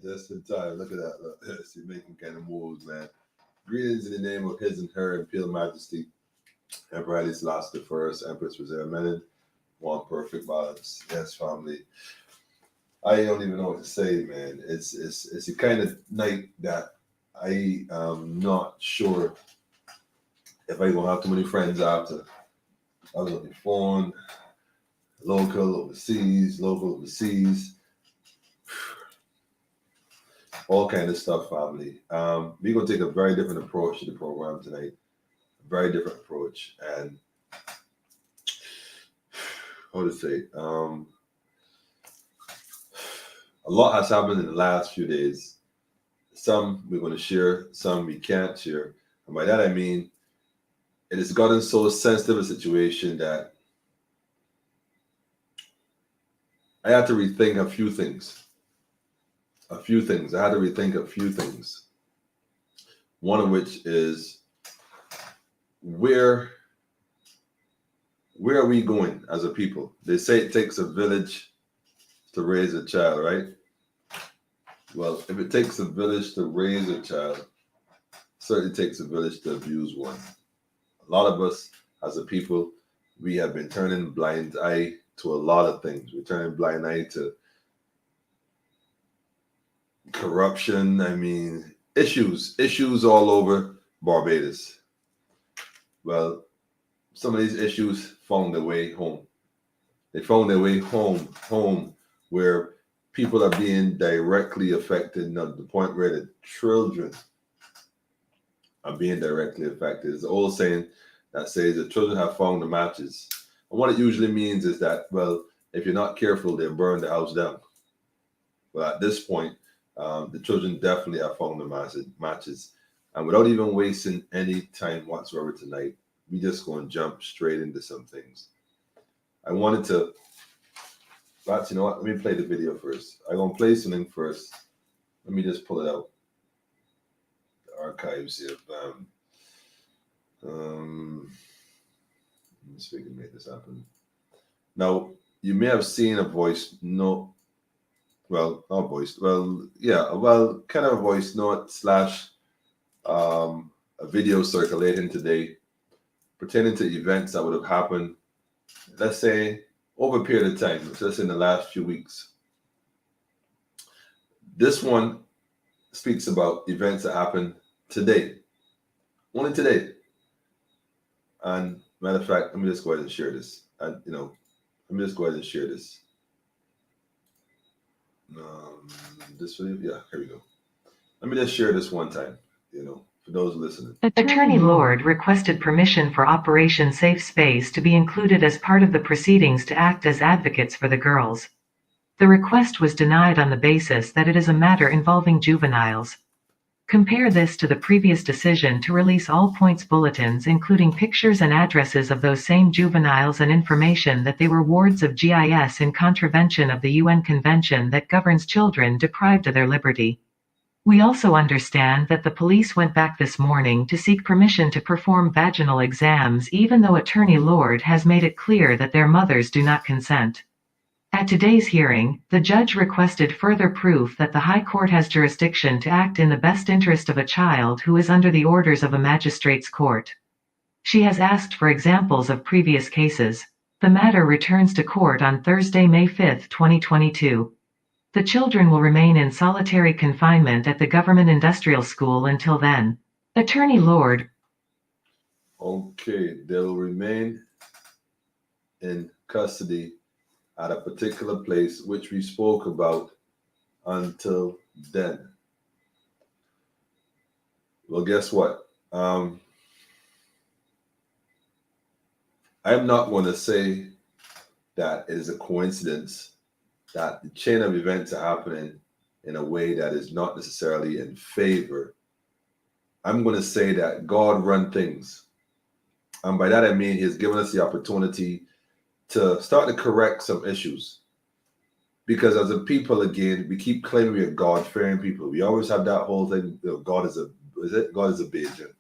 Just in time. Look at that. Look. See, making kind of moves, man. Greetings in the name of His and Her Imperial Majesty, Emperor Haile Selassie the First, Empress Reserve Menin, one perfect balance. Yes, family. I don't even know what to say, man. It's a kind of night that I am not sure if I gonna have too many friends after. I was on the phone, local, overseas, all kind of stuff, family. We're gonna take a very different approach to the program tonight. A very different approach, and how to say, a lot has happened in the last few days. Some we're going to share, some we can't share. And by that I mean, it has gotten so sensitive a situation that I had to rethink a few things. I had to rethink a few things. One of which is where are we going as a people? They say it takes a village to raise a child, right? Well, if it takes a village to raise a child, it certainly takes a village to abuse one. A lot of us as a people, we have been turning a blind eye to a lot of things. We're turning a blind eye to corruption. I mean, issues all over Barbados. Well, some of these issues found their way home. They found their way home where people are being directly affected, not the point where the children are being directly affected. It's an old saying that says the children have found the matches. And what it usually means is that, well, if you're not careful, they'll burn the house down. But at this point, the children definitely have found the matches. And without even wasting any time whatsoever tonight, we just going to jump straight into some things. I wanted to, but you know what? Let me play the video first. I'm going to play something first. Let me just pull it out. The archives here. Let me see if we can make this happen. Now, you may have seen a voice note. Well, not voice. Well, yeah. Well, kind of a voice note / a video circulating today pertaining to events that would have happened, let's say, over a period of time, just in the last few weeks. This one speaks about events that happened today, only today. And matter of fact, let me just go ahead and share this. Let me just go ahead and share this. This video, yeah, here we go. Let me just share this one time, for those listening. Attorney Lord requested permission for Operation Safe Space to be included as part of the proceedings to act as advocates for the girls. The request was denied on the basis that it is a matter involving juveniles. Compare this to the previous decision to release all points bulletins including pictures and addresses of those same juveniles and information that they were wards of GIS in contravention of the UN Convention that governs children deprived of their liberty. We also understand that the police went back this morning to seek permission to perform vaginal exams even though Attorney Lord has made it clear that their mothers do not consent. At today's hearing, the judge requested further proof that the High Court has jurisdiction to act in the best interest of a child who is under the orders of a magistrate's court. She has asked for examples of previous cases. The matter returns to court on Thursday, May 5, 2022. The children will remain in solitary confinement at the Government Industrial School until then. Attorney Lord. Okay, they'll remain in custody at a particular place, which we spoke about until then. Well, guess what? I'm not going to say that it is a coincidence that the chain of events are happening in a way that is not necessarily in favor. I'm going to say that God run things. And by that I mean He has given us the opportunity to start to correct some issues. Because as a people, again, we keep claiming we are God-fearing people. We always have that whole thing, God is a Bajan.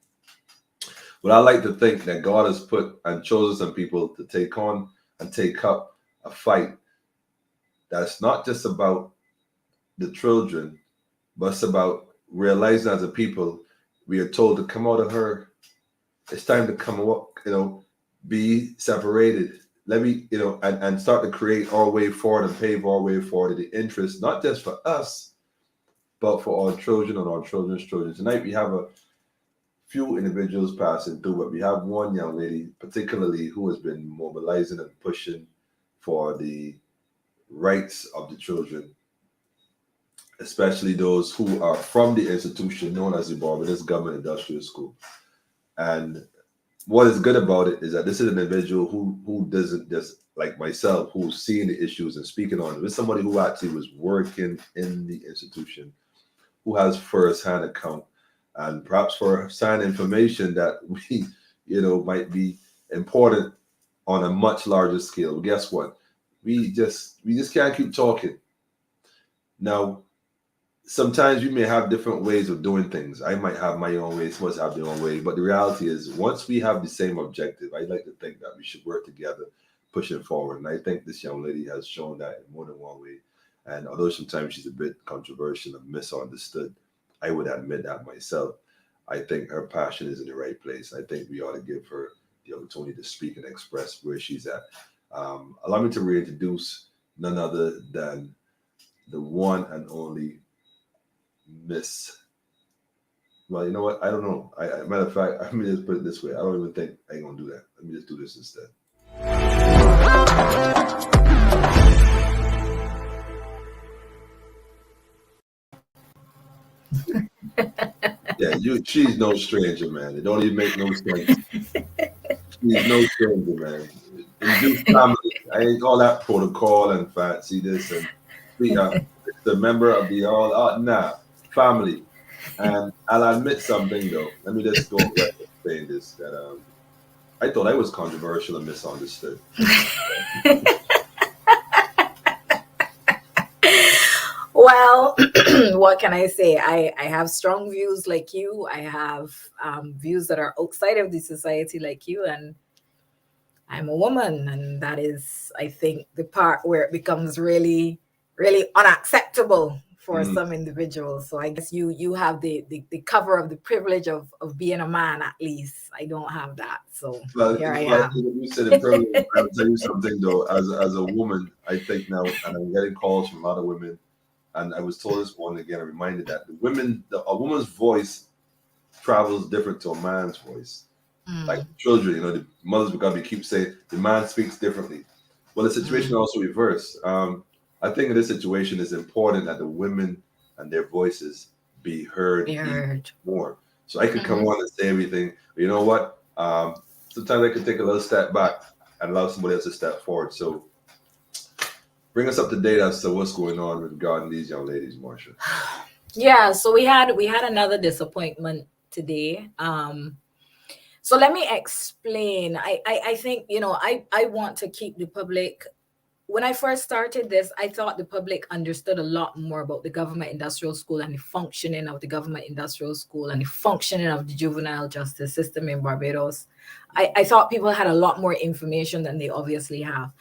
But I like to think that God has put and chosen some people to take on and take up a fight that's not just about the children, but it's about realizing as a people, we are told to come out of her. It's time to come out, be separated. Let me, and start to create our way forward and pave our way forward in the interest, not just for us, but for our children and our children's children. Tonight we have a few individuals passing through, but we have one young lady particularly who has been mobilizing and pushing for the rights of the children, especially those who are from the institution known as the Barbados Government Industrial School. And what is good about it is that this is an individual who doesn't just like myself, who's seeing the issues and speaking on it. It's somebody who actually was working in the institution, who has first-hand account and perhaps first-hand information that we, might be important on a much larger scale. But guess what? We just can't keep talking. Now, sometimes we may have different ways of doing things. I might have my own way, someone have their own way. But the reality is, once we have the same objective, I'd like to think that we should work together, pushing forward. And I think this young lady has shown that in more than one way. And although sometimes she's a bit controversial and misunderstood, I would admit that myself. I think her passion is in the right place. I think we ought to give her the opportunity to speak and express where she's at. Allow me to reintroduce none other than the one and only Miss. Well, you know what? I don't know. Matter of fact, let me just put it this way. I don't even think I ain't gonna do that. Let me just do this instead. Yeah, she's no stranger, man. It don't even make no sense. She's no stranger, man. Induced family. I ain't all that protocol and fancy this and the member of the family. And I'll admit something though. Let me just go right and saying this that I thought I was controversial and misunderstood. Well, what can I say? I have strong views like you. I have views that are outside of the society like you, and I'm a woman, and that is, I think, the part where it becomes really, really unacceptable for some individuals. So I guess you have the cover of the privilege of being a man, at least. I don't have that. So here I am. You said the privilege. I'll tell you something though. As a woman, I think now, and I'm getting calls from a lot of women. And I was told this one again, I'm reminded that a woman's voice travels different to a man's voice. Like children, the mothers we keep saying the man speaks differently. Well, the situation also reversed. I think in this situation it's important that the women and their voices be heard more. So I could come on and say everything, but you know what? Sometimes I could take a little step back and allow somebody else to step forward. So bring us up to date as to what's going on regarding these young ladies, Marsha. Yeah, so we had another disappointment today. So let me explain. I think, I want to keep the public. When I first started this, I thought the public understood a lot more about the government industrial school and the functioning of the government industrial school and the functioning of the juvenile justice system in Barbados. I thought people had a lot more information than they obviously have.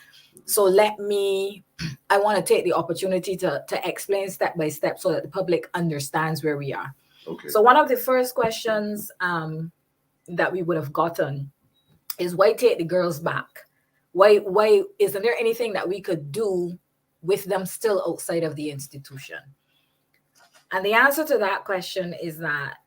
So I want to take the opportunity to explain step by step so that the public understands where we are. Okay. So one of the first questions that we would have gotten is, why take the girls back? Why isn't there anything that we could do with them still outside of the institution? And the answer to that question is that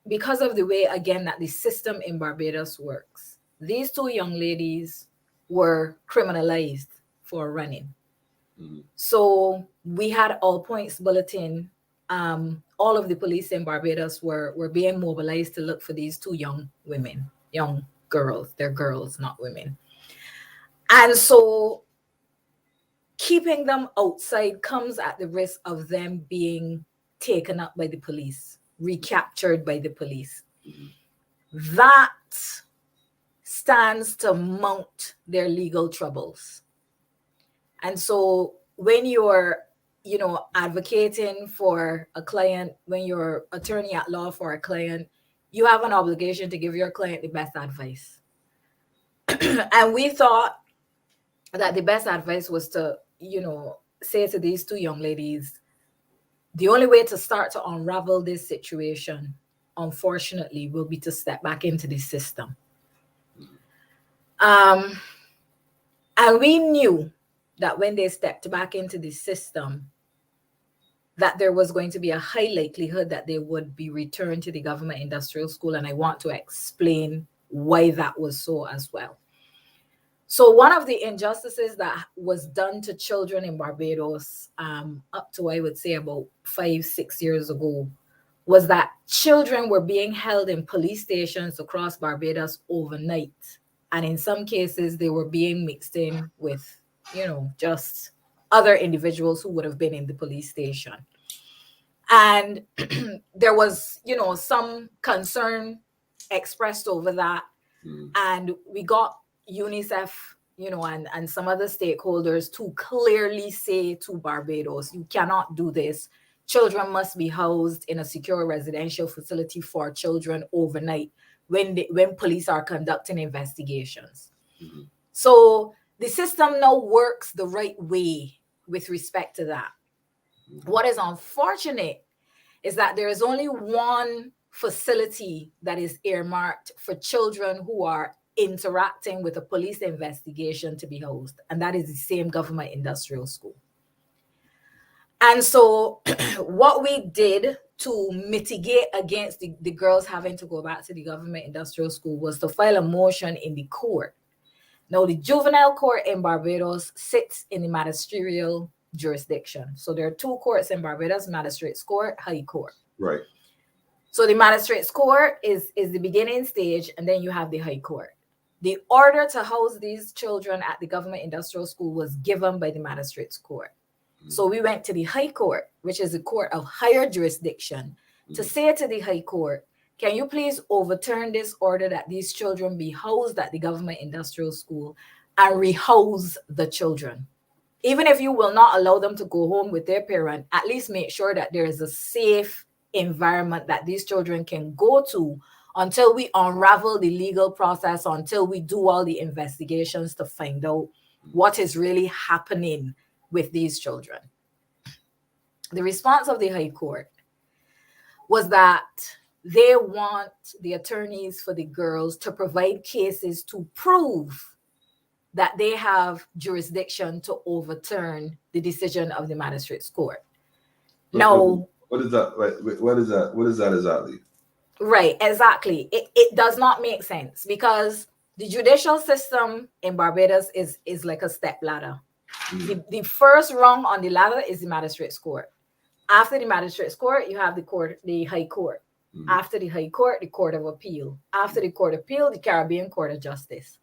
because of the way, again, that the system in Barbados works, these two young ladies were criminalized for running. So we had all points bulletin. All of the police in Barbados were being mobilized to look for these two young women, young girls. They're girls, not women. And so keeping them outside comes at the risk of them being taken up by the police, recaptured by the police. That stands to mount their legal troubles. And so when you're, advocating for a client, when you're attorney at law for a client, you have an obligation to give your client the best advice. And we thought that the best advice was to, say to these two young ladies, the only way to start to unravel this situation, unfortunately, will be to step back into the system. And we knew that when they stepped back into the system, that there was going to be a high likelihood that they would be returned to the government industrial school. And I want to explain why that was so as well. So one of the injustices that was done to children in Barbados up to, I would say, about 5-6 years ago, was that children were being held in police stations across Barbados overnight. And in some cases, they were being mixed in with, just other individuals who would have been in the police station. And there was, some concern expressed over that. And we got UNICEF, and some other stakeholders to clearly say to Barbados, you cannot do this. Children must be housed in a secure residential facility for children overnight when police are conducting investigations. So the system now works the right way with respect to that. What is unfortunate is that there is only one facility that is earmarked for children who are interacting with a police investigation to be housed, and that is the same government industrial school. And so what we did to mitigate against the girls having to go back to the government industrial school was to file a motion in the court. Now, the juvenile court in Barbados sits in the magisterial jurisdiction. So there are two courts in Barbados: magistrates court, high court. Right. So the magistrates court is the beginning stage, and then you have the high court. The order to house these children at the government industrial school was given by the magistrates court. So we went to the high court, which is a court of higher jurisdiction, to say to the high court, can you please overturn this order that these children be housed at the government industrial school and rehouse the children? Even if you will not allow them to go home with their parent, at least make sure that there is a safe environment that these children can go to until we unravel the legal process, until we do all the investigations to find out what is really happening with these children. The response of the High Court was that they want the attorneys for the girls to provide cases to prove that they have jurisdiction to overturn the decision of the magistrate's court. Now, what is that? What is that? What is that exactly? Right, exactly. It does not make sense because the judicial system in Barbados is like a step ladder. The first rung on the ladder is the magistrate's court. After the magistrate's court, you have the high court. After the high court, the court of appeal. After the court of appeal, the Caribbean Court of Justice.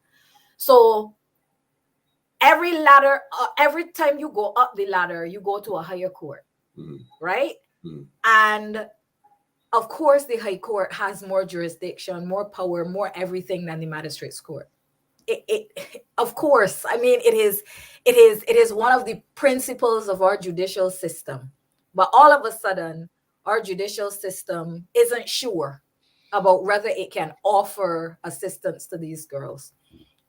So every ladder, every time you go up the ladder, you go to a higher court, right? And of course, the high court has more jurisdiction, more power, more everything than the magistrate's court. Of course, I mean, it is one of the principles of our judicial system. But all of a sudden, our judicial system isn't sure about whether it can offer assistance to these girls.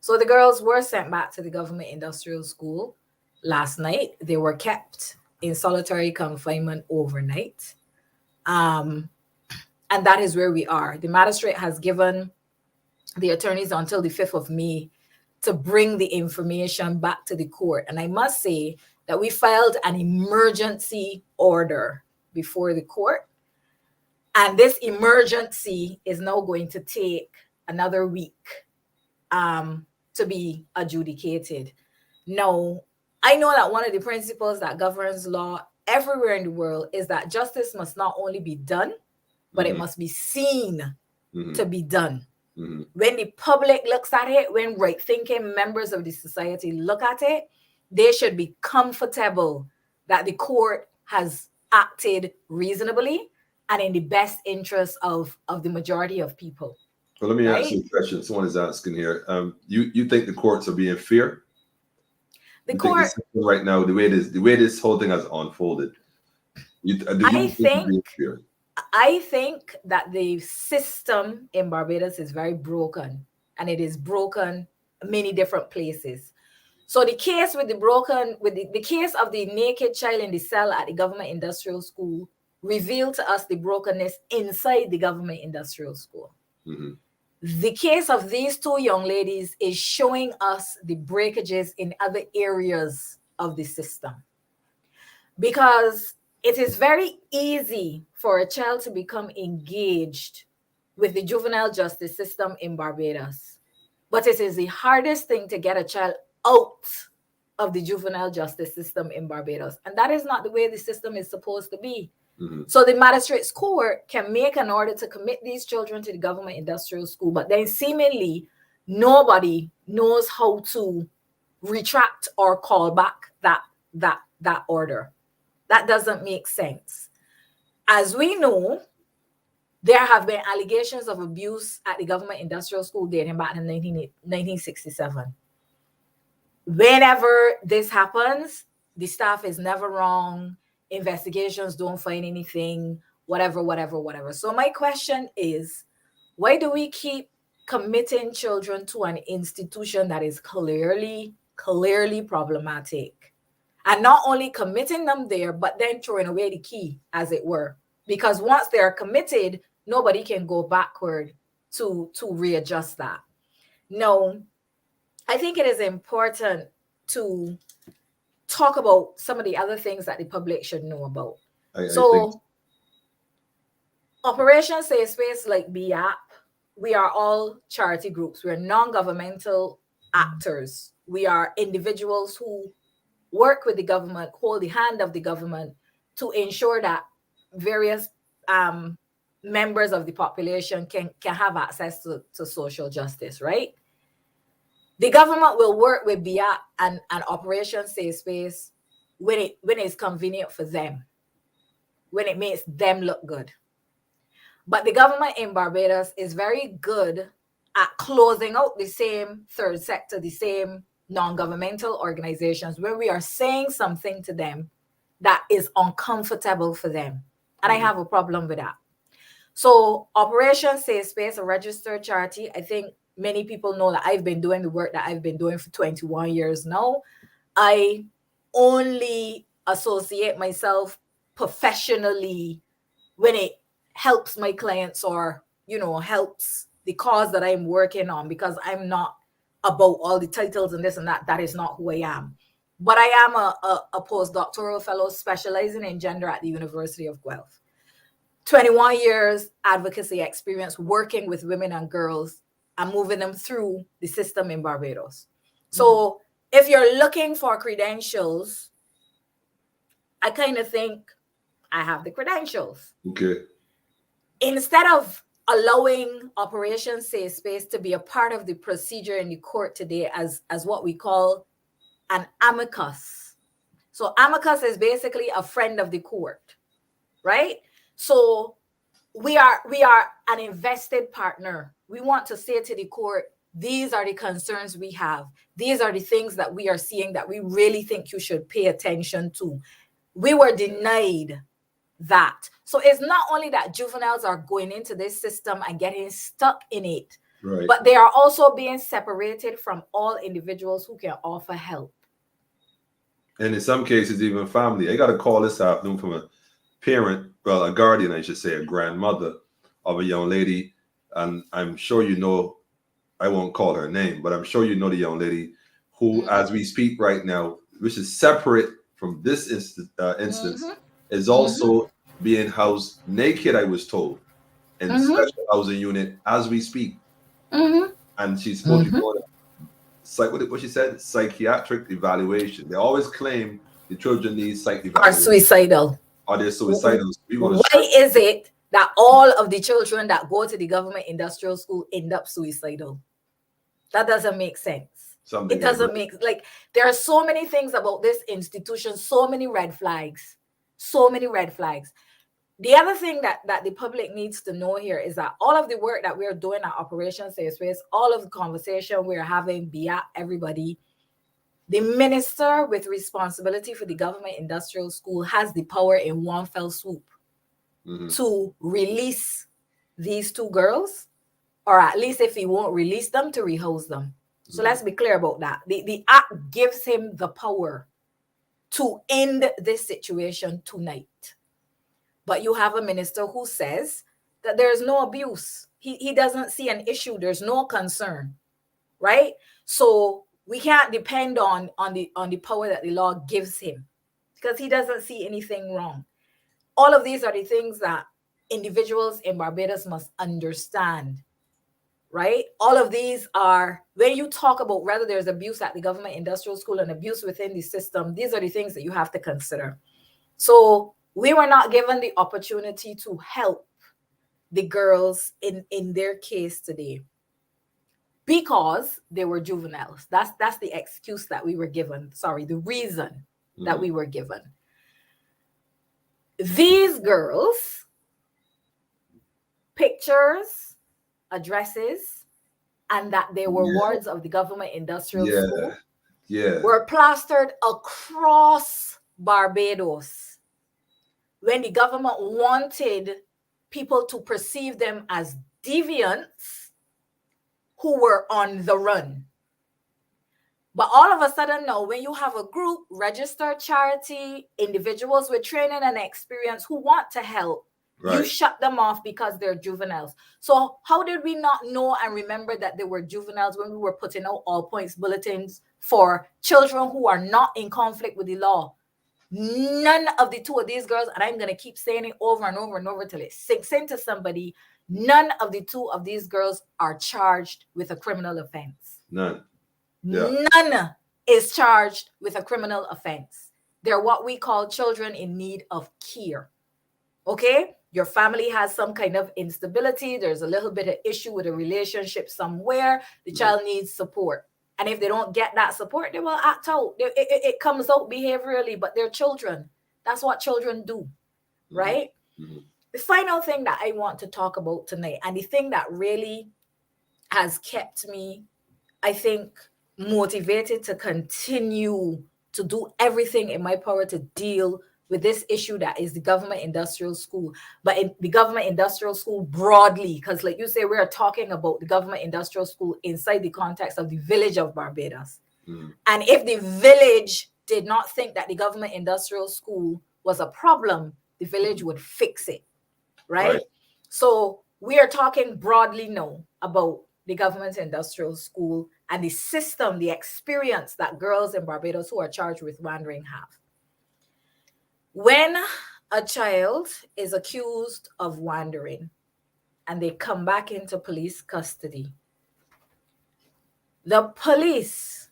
So the girls were sent back to the government industrial school last night. They were kept in solitary confinement overnight. And that is where we are. The magistrate has given the attorneys until the 5th of May to bring the information back to the court. And I must say that we filed an emergency order before the court. And this emergency is now going to take another week to be adjudicated. Now, I know that one of the principles that governs law everywhere in the world is that justice must not only be done, but it must be seen to be done. When the public looks at it, when right-thinking members of the society look at it, they should be comfortable that the court has acted reasonably and in the best interest of the majority of people. Well, let me ask you a question. Someone is asking here. You think the courts are being fair? The court right now, the way this whole thing has unfolded, I think that the system in Barbados is very broken, and it is broken many different places. So the case with the case of the naked child in the cell at the government industrial school revealed to us the brokenness inside the government industrial school. Mm-hmm. The case of these two young ladies is showing us the breakages in other areas of the system. Because it is very easy for a child to become engaged with the juvenile justice system in Barbados. But it is the hardest thing to get a child out of the juvenile justice system in Barbados. And that is not the way the system is supposed to be. Mm-hmm. So the magistrate's court can make an order to commit these children to the government industrial school, but then seemingly nobody knows how to retract or call back that order. That doesn't make sense. As we know, there have been allegations of abuse at the government industrial school dating back to 1967. Whenever this happens, the staff is never wrong. Investigations don't find anything, whatever. So my question is, why do we keep committing children to an institution that is clearly problematic? And not only committing them there, but then throwing away the key, as it were. Because once they're committed, nobody can go backward to readjust that. No, I think it is important to talk about some of the other things that the public should know about. I think Operation Safe Space, like BIAP, we are all charity groups. We're non-governmental actors. We are individuals who work with the government, hold the hand of the government to ensure that various members of the population can have access to social justice, right? The government will work with BIA and Operation Safe Space when it's convenient for them, when it makes them look good. But the government in Barbados is very good at closing out the same third sector, the same non-governmental organizations, when we are saying something to them that is uncomfortable for them. And I have a problem with that. So Operation Safe Space, a registered charity, I think many people know that I've been doing the work that I've been doing for 21 years now. I only associate myself professionally when it helps my clients or, helps the cause that I'm working on, because I'm not about all the titles and this and that. That is not who I am. But I am a postdoctoral fellow specializing in gender at the University of Guelph. 21 years advocacy experience working with women and girls and moving them through the system in Barbados. So if you're looking for credentials, I kind of think I have the credentials. Okay. Instead of allowing Operation Safe Space to be a part of the procedure in the court today as what we call an amicus. So amicus is basically a friend of the court, right? So we are an invested partner. We want to say to the court, these are the concerns we have. These are the things that we are seeing that we really think you should pay attention to. We were denied that. So it's not only that juveniles are going into this system and getting stuck in it, Right. but they are also being separated from all individuals who can offer help. And in some cases, even family. I got a call this afternoon from a parent, well, a guardian, I should say, a grandmother of a young lady. And I'm sure you know, I won't call her name, but I'm sure you know the young lady who, as we speak right now, which is separate from this instance, is also being housed naked, I was told, in special housing unit as we speak. And she's supposed to be going what she said, psychiatric evaluation. They always claim the children need psych evaluation. Are suicidal. Are they suicidal? Why is it that all of the children that go to the government industrial school end up suicidal? That doesn't make sense. It doesn't make, there are so many things about this institution, so many red flags. The other thing that the public needs to know here is that all of the work that we're doing at Operation Safe Space, all of the conversation we're having via everybody, the minister with responsibility for the government industrial school has the power in one fell swoop to release these two girls, or at least if he won't release them, to rehouse them. So let's be clear about that. The act gives him the power to end this situation tonight. But you have a minister who says that there is no abuse. He doesn't see an issue. There's no concern, right? So we can't depend on the power that the law gives him because he doesn't see anything wrong. All of these are the things that individuals in Barbados must understand, right? All of these are, when you talk about whether there's abuse at the government industrial school and abuse within the system, these are the things that you have to consider. So we were not given the opportunity to help the girls in their case today because they were juveniles. That's the excuse that we were given. Sorry, the reason that we were given. These girls, pictures, addresses, and that they were wards of the government industrial school were plastered across Barbados when the government wanted people to perceive them as deviants who were on the run. But all of a sudden now, when you have a group, registered charity, individuals with training and experience who want to help, you shut them off because they're juveniles. So how did we not know and remember that they were juveniles when we were putting out all points bulletins for children who are not in conflict with the law? None of the two of these girls, and I'm going to keep saying it over and over and over till it sinks into somebody, none of the two of these girls are charged with a criminal offense. None. None is charged with a criminal offense. They're what we call children in need of care. Okay? Your family has some kind of instability. There's a little bit of issue with a relationship somewhere. The child needs support. And if they don't get that support, they will act out. It comes out behaviorally, but they're children. That's what children do, right? The final thing that I want to talk about tonight, and the thing that really has kept me, I think, motivated to continue to do everything in my power to deal with this issue that is the government industrial school, but in the government industrial school broadly, because like you say, we are talking about the government industrial school inside the context of the village of Barbados. And if the village did not think that the government industrial school was a problem, the village would fix it, right? So we are talking broadly now about the government industrial school and the system, the experience that girls in Barbados who are charged with wandering have. When a child is accused of wandering and they come back into police custody, the police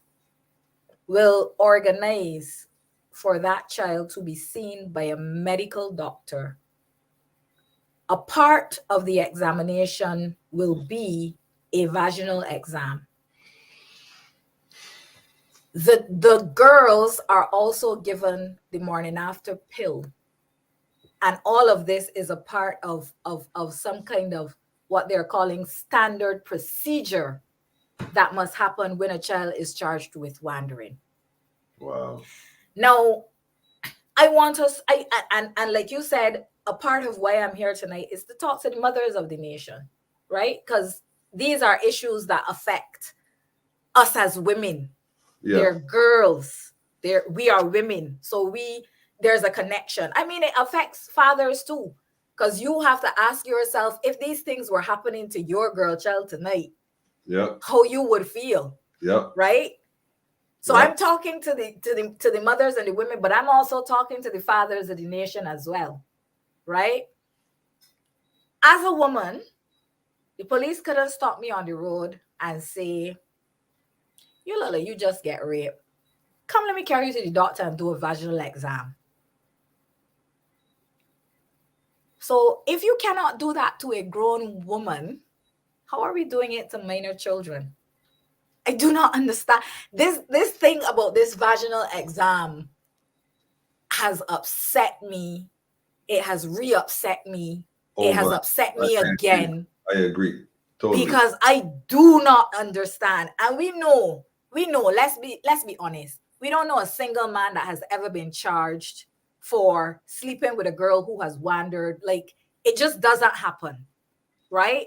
will organize for that child to be seen by a medical doctor. A part of the examination will be a vaginal exam. The girls are also given the morning after pill. And all of this is a part of some kind of what they're calling standard procedure that must happen when a child is charged with wandering. Wow. Now, I want us, and like you said, a part of why I'm here tonight is to talk to the mothers of the nation, right? Because these are issues that affect us as women. They're girls. We are women. So there's a connection. I mean, it affects fathers too. Because you have to ask yourself, if these things were happening to your girl child tonight, how you would feel. Right? So I'm talking to the mothers and the women, but I'm also talking to the fathers of the nation as well. Right? As a woman, the police couldn't stop me on the road and say, you just get raped. Come, let me carry you to the doctor and do a vaginal exam. So if you cannot do that to a grown woman, how are we doing it to minor children? I do not understand. This thing about this vaginal exam has upset me. It has re-upset me. It has upset me again. I agree. Totally. Because I do not understand. And we know, let's be honest. We don't know a single man that has ever been charged for sleeping with a girl who has wandered. Like, it just doesn't happen, right?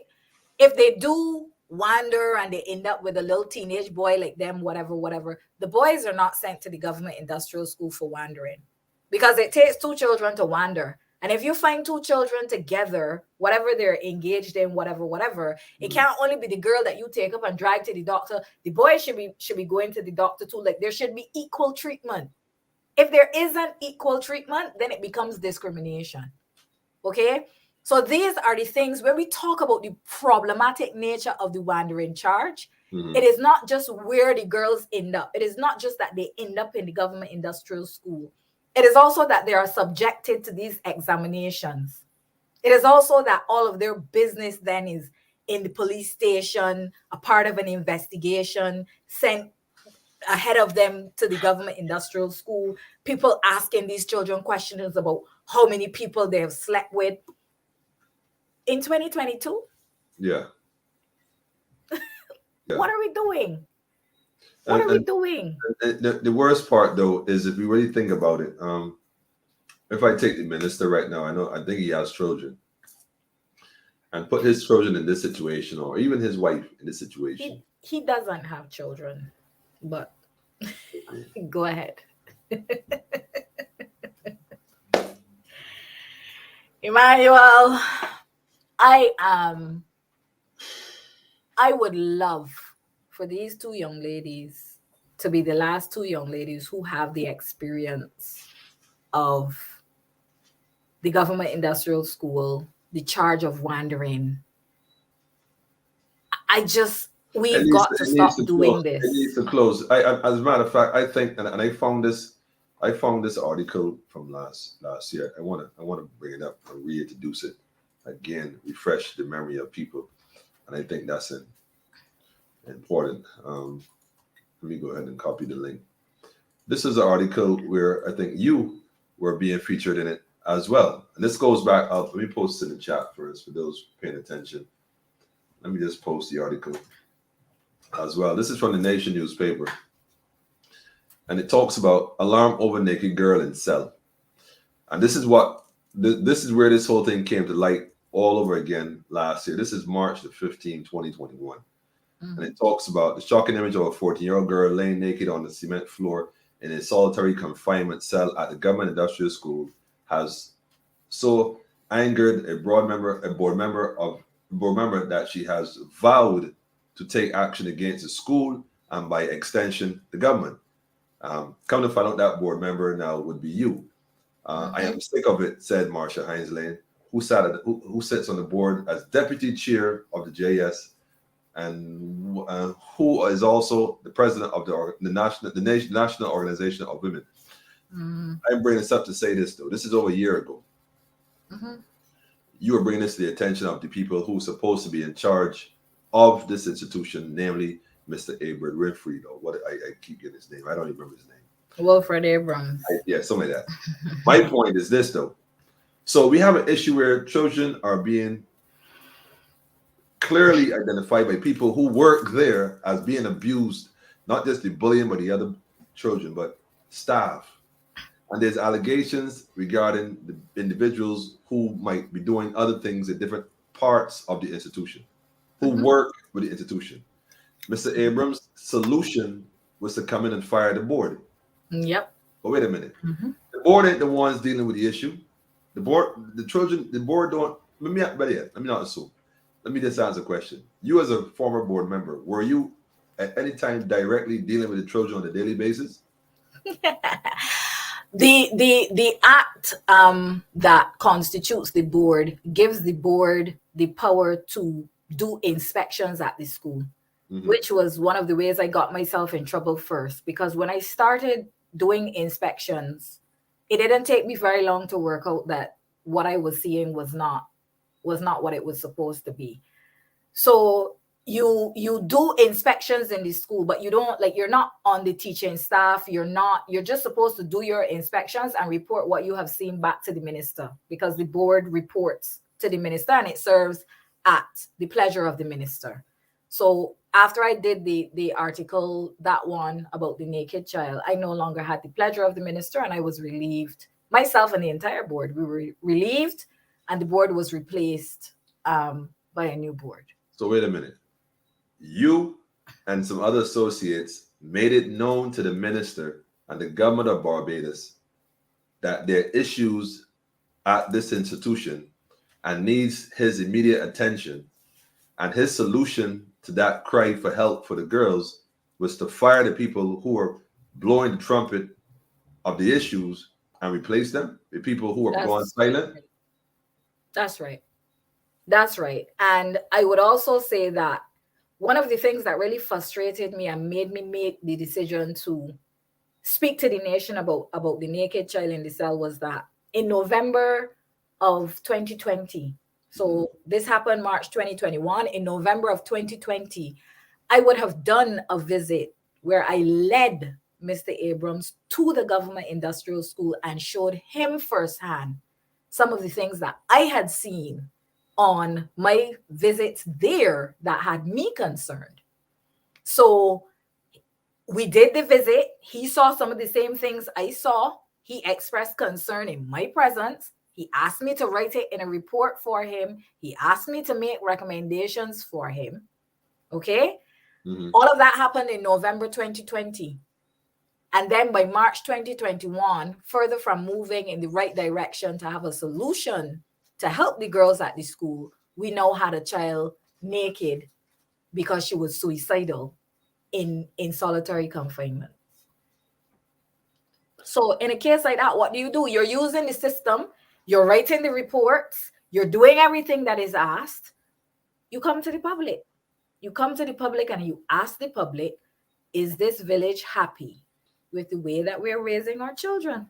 If they do, wander and they end up with a little teenage boy like them, whatever. The boys are not sent to the government industrial school for wandering, because it takes two children to wander. And if you find two children together, whatever they're engaged in, whatever, it can't only be the girl that you take up and drag to the doctor. The boy should be going to the doctor too. Like, there should be equal treatment. If there isn't equal treatment, then it becomes discrimination. Okay? So these are the things when we talk about the problematic nature of the wandering charge. It is not just where the girls end up. It is not just that they end up in the government industrial school. It is also that they are subjected to these examinations. It is also that all of their business then is in the police station, a part of an investigation, sent ahead of them to the government industrial school, people asking these children questions about how many people they have slept with. In 2022? Yeah. What are we doing? What are we doing? The worst part, though, is if you really think about it, if I take the minister right now, I think he has children, and put his children in this situation, or even his wife in this situation. He doesn't have children, but go ahead. Emmanuel, I would love for these two young ladies to be the last two young ladies who have the experience of the government industrial school, the charge of wandering. We've got to stop doing this. It needs to close. As a matter of fact, I think, and I found this article from last year. I want to bring it up and reintroduce it again, refresh the memory of people, and I think that's important. Let me go ahead and copy the link. This is an article where I think you were being featured in it as well, and this goes back up. Let me post it in the chat first for those paying attention. Let me just post the article as well. This is from the Nation newspaper, and it talks about alarm over naked girl in cell. And this is where this whole thing came to light all over again last year. This is March the 15th, 2021. And it talks about the shocking image of a 14-year-old girl laying naked on the cement floor in a solitary confinement cell at the government industrial school has so angered a board member that she has vowed to take action against the school and by extension the government. Come to find out, that board member now would be you. I am sick of it, said Marsha Heinz-Lane, who sits on the board as deputy chair of the JS and who is also the president of the National Organization of Women. I'm bringing this up to say this, though. This is over a year ago. You are bringing this to the attention of the people who are supposed to be in charge of this institution, namely Mr. Aberd Winfrey, or what I keep getting his name. I don't even remember his name. Wilfred Abrams. Something like that. My point is this, though. So we have an issue where children are being clearly identified by people who work there as being abused, not just the bullying, but the other children, but staff. And there's allegations regarding the individuals who might be doing other things at different parts of the institution, who work with the institution. Mr. Abrams' solution was to come in and fire the board. Yep. But wait a minute. The board ain't the ones dealing with the issue. The board don't. Let me not assume. Let me just answer the question. You, as a former board member, were you at any time directly dealing with the children on a daily basis? The act that constitutes the board gives the board the power to do inspections at the school, which was one of the ways I got myself in trouble first. Because when I started doing inspections, it didn't take me very long to work out that what I was seeing was not what it was supposed to be. So you do inspections in the school, but you don't, like, you're not on the teaching staff. You're just supposed to do your inspections and report what you have seen back to the minister, because the board reports to the minister and it serves at the pleasure of the minister. So after I did the article, that one about the naked child, I no longer had the pleasure of the minister, and I was relieved. Myself and the entire board, we were relieved, and the board was replaced by a new board. So wait a minute. You and some other associates made it known to the minister and the government of Barbados that there are issues at this institution and needs his immediate attention. And his solution to that cry for help for the girls was to fire the people who were blowing the trumpet of the issues and replace them with people who are going silent. That's right. That's right. And I would also say that one of the things that really frustrated me and made me make the decision to speak to the nation about the naked child in the cell was that in November of 2020, so this happened March 2021, in November of 2020, I would have done a visit where I led Mr. Abrams to the government industrial school and showed him firsthand some of the things that I had seen on my visits there that had me concerned. So we did the visit. He saw some of the same things I saw. He expressed concern in my presence. He asked me to write it in a report for him. He asked me to make recommendations for him. Okay? All of that happened in November 2020. And then by March 2021, further from moving in the right direction to have a solution to help the girls at the school, we now had a child naked because she was suicidal in solitary confinement. So in a case like that, what do? You're using the system, you're writing the reports, you're doing everything that is asked. You come to the public. You come to the public and you ask the public, is this village happy with the way that we're raising our children?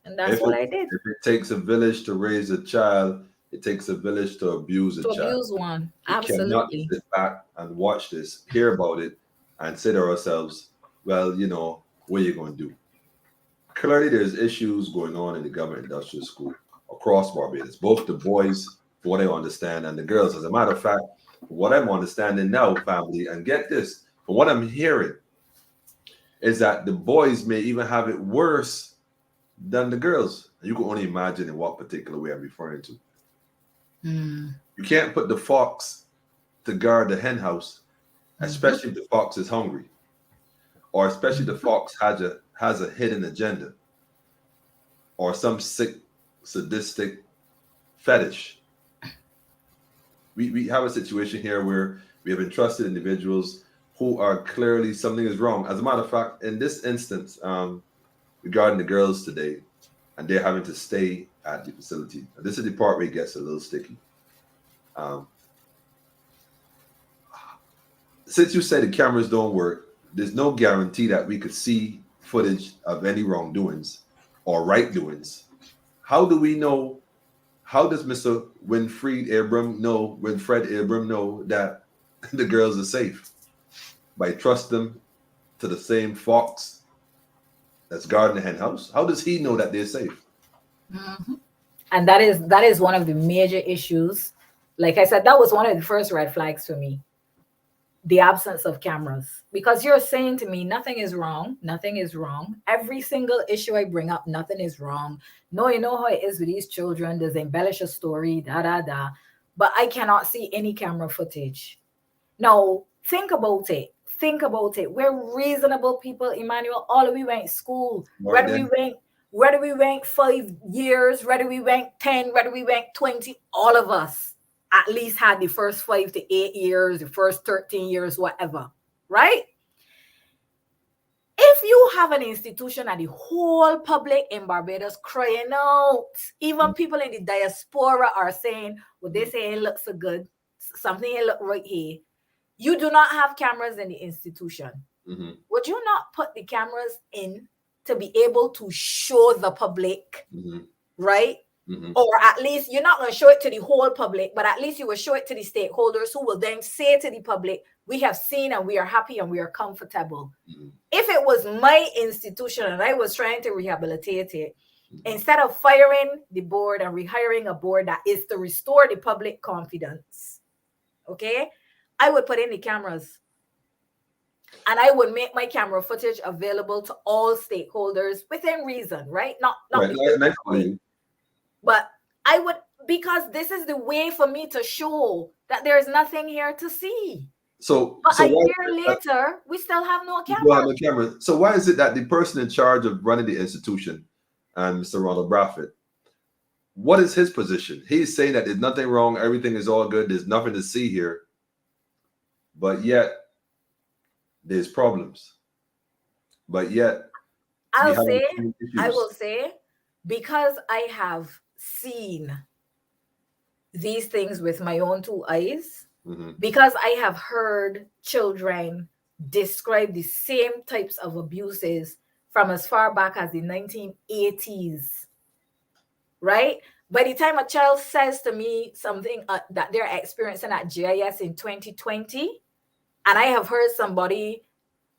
And that's what I did. If it takes a village to raise a child, it takes a village to abuse a child. To abuse one, absolutely. We cannot sit back and watch this, hear about it, and say to ourselves, well, what are you going to do? Clearly, there's issues going on in the government industrial school across Barbados, both the boys, for what I understand, and the girls. As a matter of fact, what I'm understanding now, family, and get this, from what I'm hearing, is that the boys may even have it worse than the girls. You can only imagine in what particular way I'm referring to. You can't put the fox to guard the hen house, especially if the fox is hungry, or especially the fox has a hidden agenda, or some sick, sadistic fetish. We have a situation here where we have entrusted individuals who are clearly something is wrong. As a matter of fact, in this instance, regarding the girls today, and they're having to stay at the facility. And this is the part where it gets a little sticky. Since you said the cameras don't work, there's no guarantee that we could see footage of any wrongdoings or right doings. How do we know? How does Mr. Winfred Abram know that the girls are safe? By trust them to the same fox that's guarding the hen house? How does he know that they're safe? And that is one of the major issues. Like I said, that was one of the first red flags for me. The absence of cameras. Because you're saying to me, nothing is wrong. Nothing is wrong. Every single issue I bring up, nothing is wrong. No, you know how it is with these children. There's embellish a story, da. But I cannot see any camera footage. Now, think about it. We're reasonable people, Emmanuel. All of we went to school. Whether we went 5 years, whether we went 10, whether we went 20, all of us at least had the first 5 to 8 years, the first 13 years, whatever, right? If you have an institution and the whole public in Barbados crying out, even people in the diaspora are saying, well, they say it looks so good, something it look right here. You do not have cameras in the institution. Would you not put the cameras in to be able to show the public, right? Or at least you're not going to show it to the whole public, but at least you will show it to the stakeholders who will then say to the public, we have seen and we are happy and we are comfortable. If it was my institution and I was trying to rehabilitate it, instead of firing the board and rehiring a board that is to restore the public confidence, okay, I would put in the cameras. And I would make my camera footage available to all stakeholders within reason, right? Not right. But I would, because this is the way for me to show that there's nothing here to see. So, But so a why is year it that later, we still have no you still have camera. a camera? So why is it that the person in charge of running the institution, Mr. Ronald Braffett, what is his position? He's saying that there's nothing wrong, everything is all good, there's nothing to see here, but yet there's problems. But yet we I'll have the say, same I issues. will say, because I have seen these things with my own two eyes, Hmm. because I have heard children describe the same types of abuses from as far back as the 1980s, right? By the time a child says to me something that they're experiencing at GIS in 2020, and I have heard somebody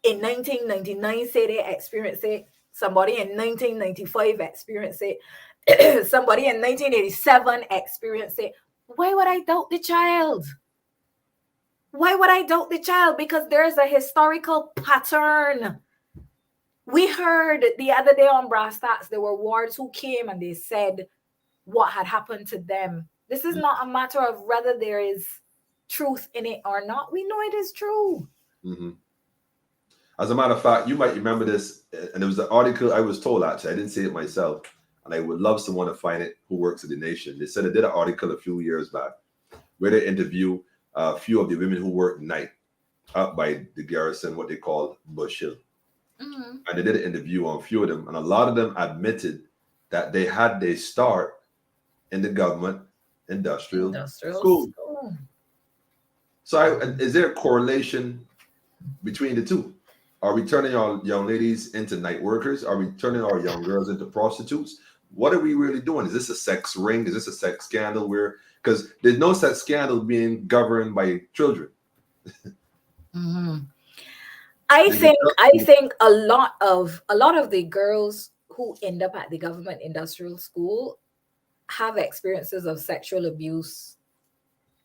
in 1999 say they experienced it, somebody in 1995 experienced it, somebody in 1987 experienced it, why would I doubt the child? Why would I doubt the child? Because there's a historical pattern. We heard the other day on Brass Stats, there were wards who came and they said what had happened to them. This is not a matter of whether there is truth in it or not. We know it is true. Hmm. As a matter of fact, you might remember this, and it was the article I was told, actually. I didn't see it myself, and I would love someone to find it who works at the Nation. They said they did an article a few years back where they interview a few of the women who work night up by the garrison, what they call Bush Hill. Mhm. And they did an interview on a few of them, and a lot of them admitted that they had their start in the government industrial Industrial school. school. So, is there a correlation between the two? Are we turning our young ladies into night workers? Are we turning our young girls into prostitutes? What are we really doing? Is this a sex ring? Is this a sex scandal? Where, because there's no sex scandal being governed by children. Mhm. I There's think I a- think a lot of the girls who end up at the government industrial school have experiences of sexual abuse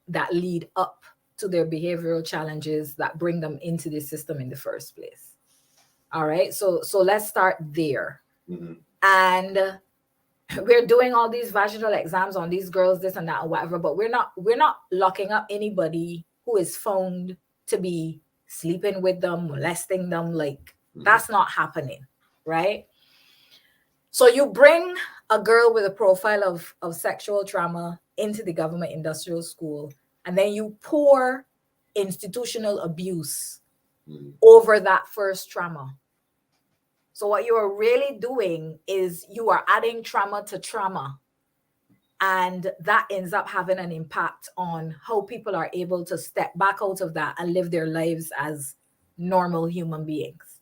that lead up to their behavioral challenges that bring them into the system in the first place. All right, so let's start there. Mhm. And we're doing all these vaginal exams on these girls, this and that and whatever, but we're not locking up anybody who is found to be sleeping with them, molesting them. Like, Mhm. that's not happening, right? So you bring a girl with a profile of sexual trauma into the government industrial school, and then you pour institutional abuse Mhm. over that first trauma. So what you are really doing is you are adding trauma to trauma, and that ends up having an impact on how people are able to step back out of that and live their lives as normal human beings.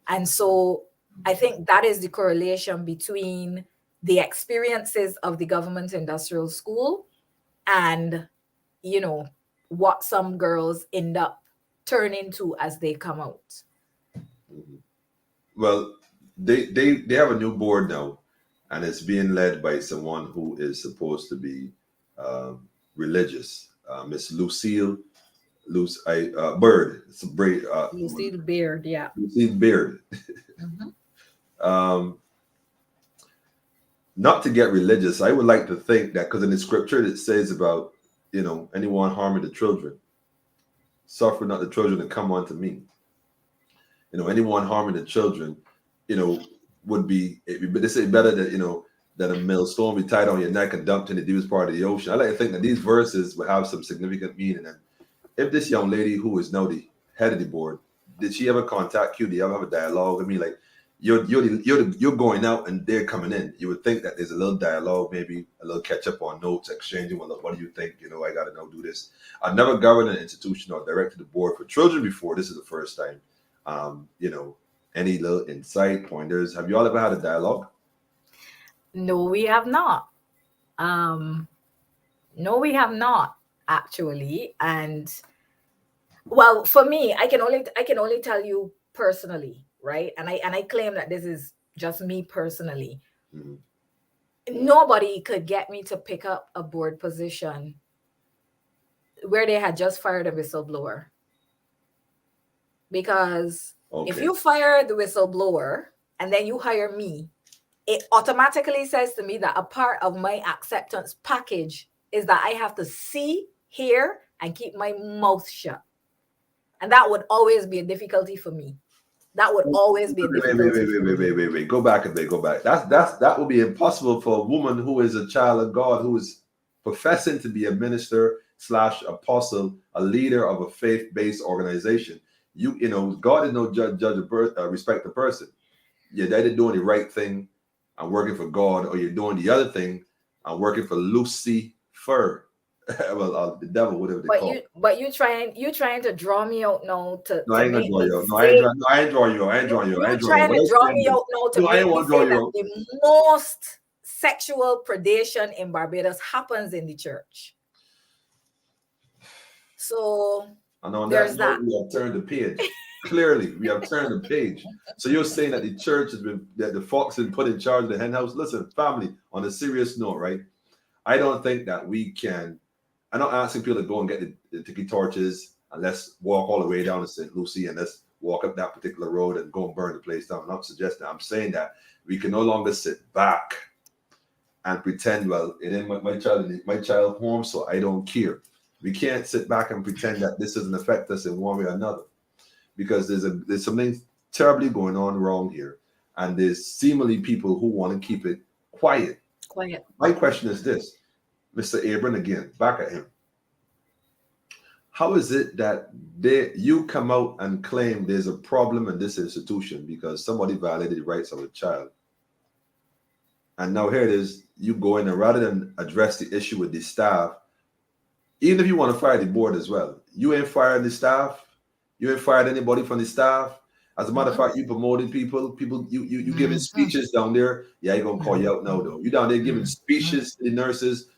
And so I think that is the correlation between the experiences of the government industrial school and, you know, what some girls end up turning to as they come out. Mhm. Well, they have a new board now, and it's being led by someone who is supposed to be religious, Miss Lucille Bird. It's a Braid, Lucille Beard, yeah. Lucille Beard. Mhm. Um, Not to get religious, I would like to think that because in the scripture it says about anyone harming the children, suffer not the children to come unto me. Anyone harming the children, you know, would be. They say better that that a millstone be tied on your neck and dumped in the deepest part of the ocean. I like to think that these verses would have some significant meaning. And if this young lady who is now the head of the board, did she ever contact you? Do you ever have a dialogue? I mean, like you're going out and they're coming in. You would think that there's a little dialogue, maybe a little catch up on notes, exchanging. Well, look, what do you think? I got to know do this. I've never governed an institution or directed the board for children before. This is the first time. Um, you know, any little insight pointers? Have you all ever had a dialogue? No, we have not. Um, no, we have not actually. And well, for me, I can only tell you personally, right? And I claim that this is just me personally. Mhm. Nobody could get me to pick up a board position where they had just fired a whistleblower. Because if Okay. you fire the whistleblower and then you hire me, it automatically says to me that a part of my acceptance package is that I have to see, hear, and keep my mouth shut. And that would always be a difficulty for me. That would always be a difficulty for me. Wait. Go back a bit. Go back. That would be impossible for a woman who is a child of God, who is professing to be a minister / apostle, a leader of a faith-based organization. You know, God is no judge of respect the person. You're either doing the right thing and working for God, or you're doing the other thing and working for Lucifer. Well, the devil, whatever they call it. But you trying to draw me out now to No, I ain't gonna make draw me you out. No, say I ain't draw you out. I ain't draw you out. I you ain't draw you out. trying to draw me out now to No, I make ain't me want to draw say you that out. the most sexual predation in Barbados happens in the church. So And on there's that note, that. we have turned the page. Clearly, we have turned the page. So you're saying that the church has been, that the fox has been put in charge of the hen house? Listen, family, on a serious note, right? I don't think that we can. I'm not asking people to go and get the tiki torches and let's walk all the way down to St. Lucie and let's walk up that particular road and go and burn the place down. I'm not suggesting. I'm saying that we can no longer sit back and pretend, well, it ain't my child home, so I don't care. We can't sit back and pretend that this doesn't affect us in one way or another, because there's something terribly going on wrong here, and there's seemingly people who want to keep it quiet. Quiet. My question is this, Mr. Abram, again, back at him. How is it that you come out and claim there's a problem in this institution because somebody violated the rights of a child? And now here it is, you go in and rather than address the issue with the staff, even if you want to fire the board as well, you ain't fired the staff. You ain't fired anybody from the staff. As a matter of fact, you promoting people, you giving speeches down there. Yeah, you're gonna call you out now though. You down there giving speeches to the nurses,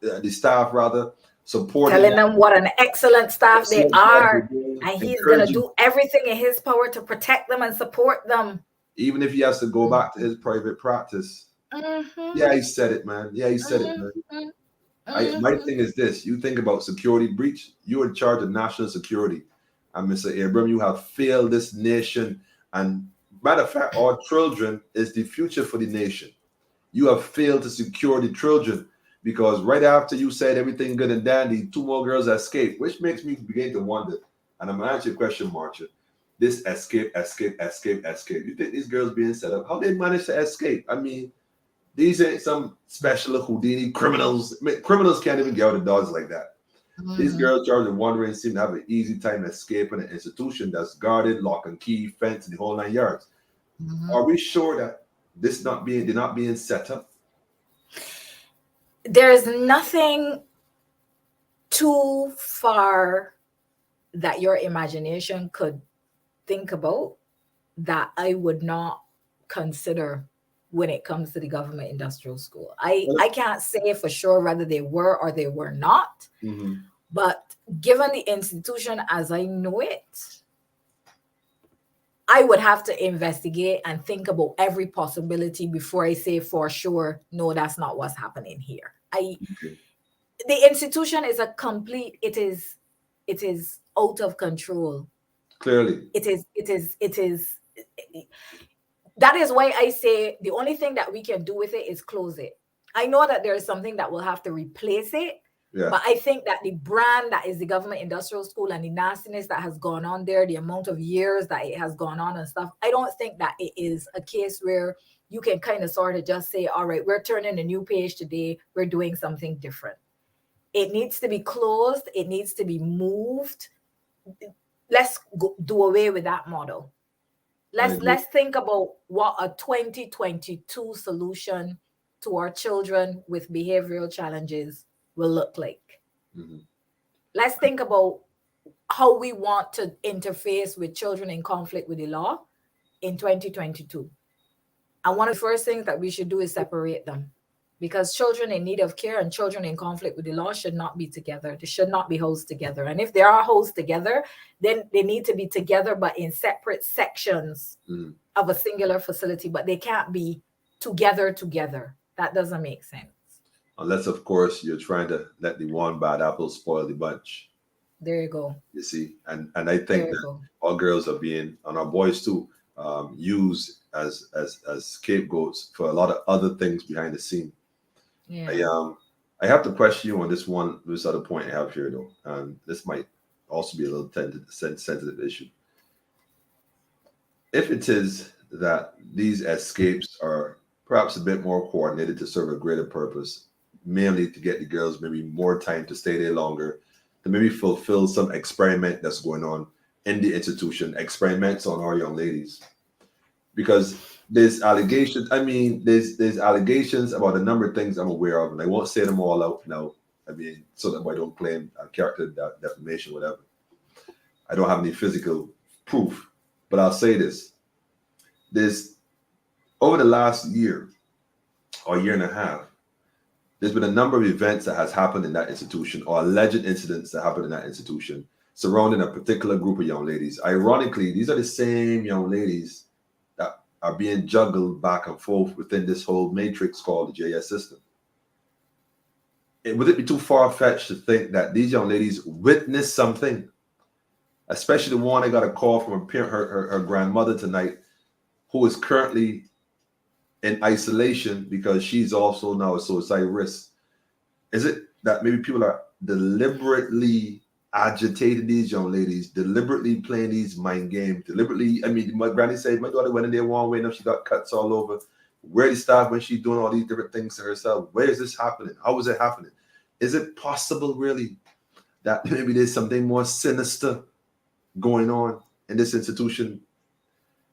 the staff rather, supporting telling them what an excellent staff they are, and he's gonna do everything in his power to protect them and support them. Even if he has to go back to his private practice. Yeah, he said it, man. Yeah, he said it, man. My thing is this: you think about security breach, you're in charge of national security. And Mr. Abram, you have failed this nation. And matter of fact, our children is the future for the nation. You have failed to secure the children, because right after you said everything good and dandy, 2 more girls escaped, which makes me begin to wonder. And I'm going to answer your question, Marcia. This escape. You think these girls being set up, how they manage to escape? I mean, these ain't some special Houdini criminals. I mean, criminals can't even get out of doors like that. These girls charged with wandering seem to have an easy time escaping an institution that's guarded, lock and key, fence, and the whole 9 yards. Are we sure that they're not being set up? There's nothing too far that your imagination could think about that I would not consider when it comes to the government industrial school. I can't say for sure whether they were or they were not, but given the institution as I know it, I would have to investigate and think about every possibility before I say for sure, no, that's not what's happening here. The institution is it is out of control. Clearly. It is. That is why I say the only thing that we can do with it is close it. I know that there is something that will have to replace it, but I think that the brand that is the government industrial school and the nastiness that has gone on there, the amount of years that it has gone on and stuff, I don't think that it is a case where you can kind of sort of just say, all right, we're turning a new page today. We're doing something different. It needs to be closed. It needs to be moved. Let's do away with that model. Let's think about what a 2022 solution to our children with behavioral challenges will look like. Let's think about how we want to interface with children in conflict with the law in 2022. And one of the first things that we should do is separate them, because children in need of care and children in conflict with the law should not be together. They should not be housed together. And if they are housed together, then they need to be together, but in separate sections of a singular facility, but they can't be together. That doesn't make sense. Unless, of course, you're trying to let the one bad apple spoil the bunch. There you go. You see, and I think that all girls are being, and our boys too, used as scapegoats for a lot of other things behind the scene. I have to question you on this other point I have here though. This might also be a little sensitive issue. If it is that these escapes are perhaps a bit more coordinated to serve a greater purpose, mainly to get the girls maybe more time to stay there longer, to maybe fulfill some experiment that's going on in the institution, experiments on our young ladies. Because there's allegations, I mean, there's allegations about a number of things I'm aware of, and I won't say them all out now. I mean, so that I don't claim character defamation, whatever. I don't have any physical proof, but I'll say this. There's over the last year or year and a half, there's been a number of events that has happened in that institution or alleged incidents that happened in that institution surrounding a particular group of young ladies. Ironically, these are the same young ladies that are being juggled back and forth within this whole matrix called the JS system. Would it be too far-fetched to think that these young ladies witnessed something? Especially the one I got a call from a parent, her grandmother tonight, who is currently in isolation because she's also now a suicide risk. Is it that maybe people are deliberately agitating these young ladies, deliberately playing these mind games, deliberately? I mean, my granny said my daughter went in there one way, and she got cuts all over. Where did it start when she's doing all these different things to herself? Where is this happening? How is it happening? Is it possible really that maybe there's something more sinister going on in this institution?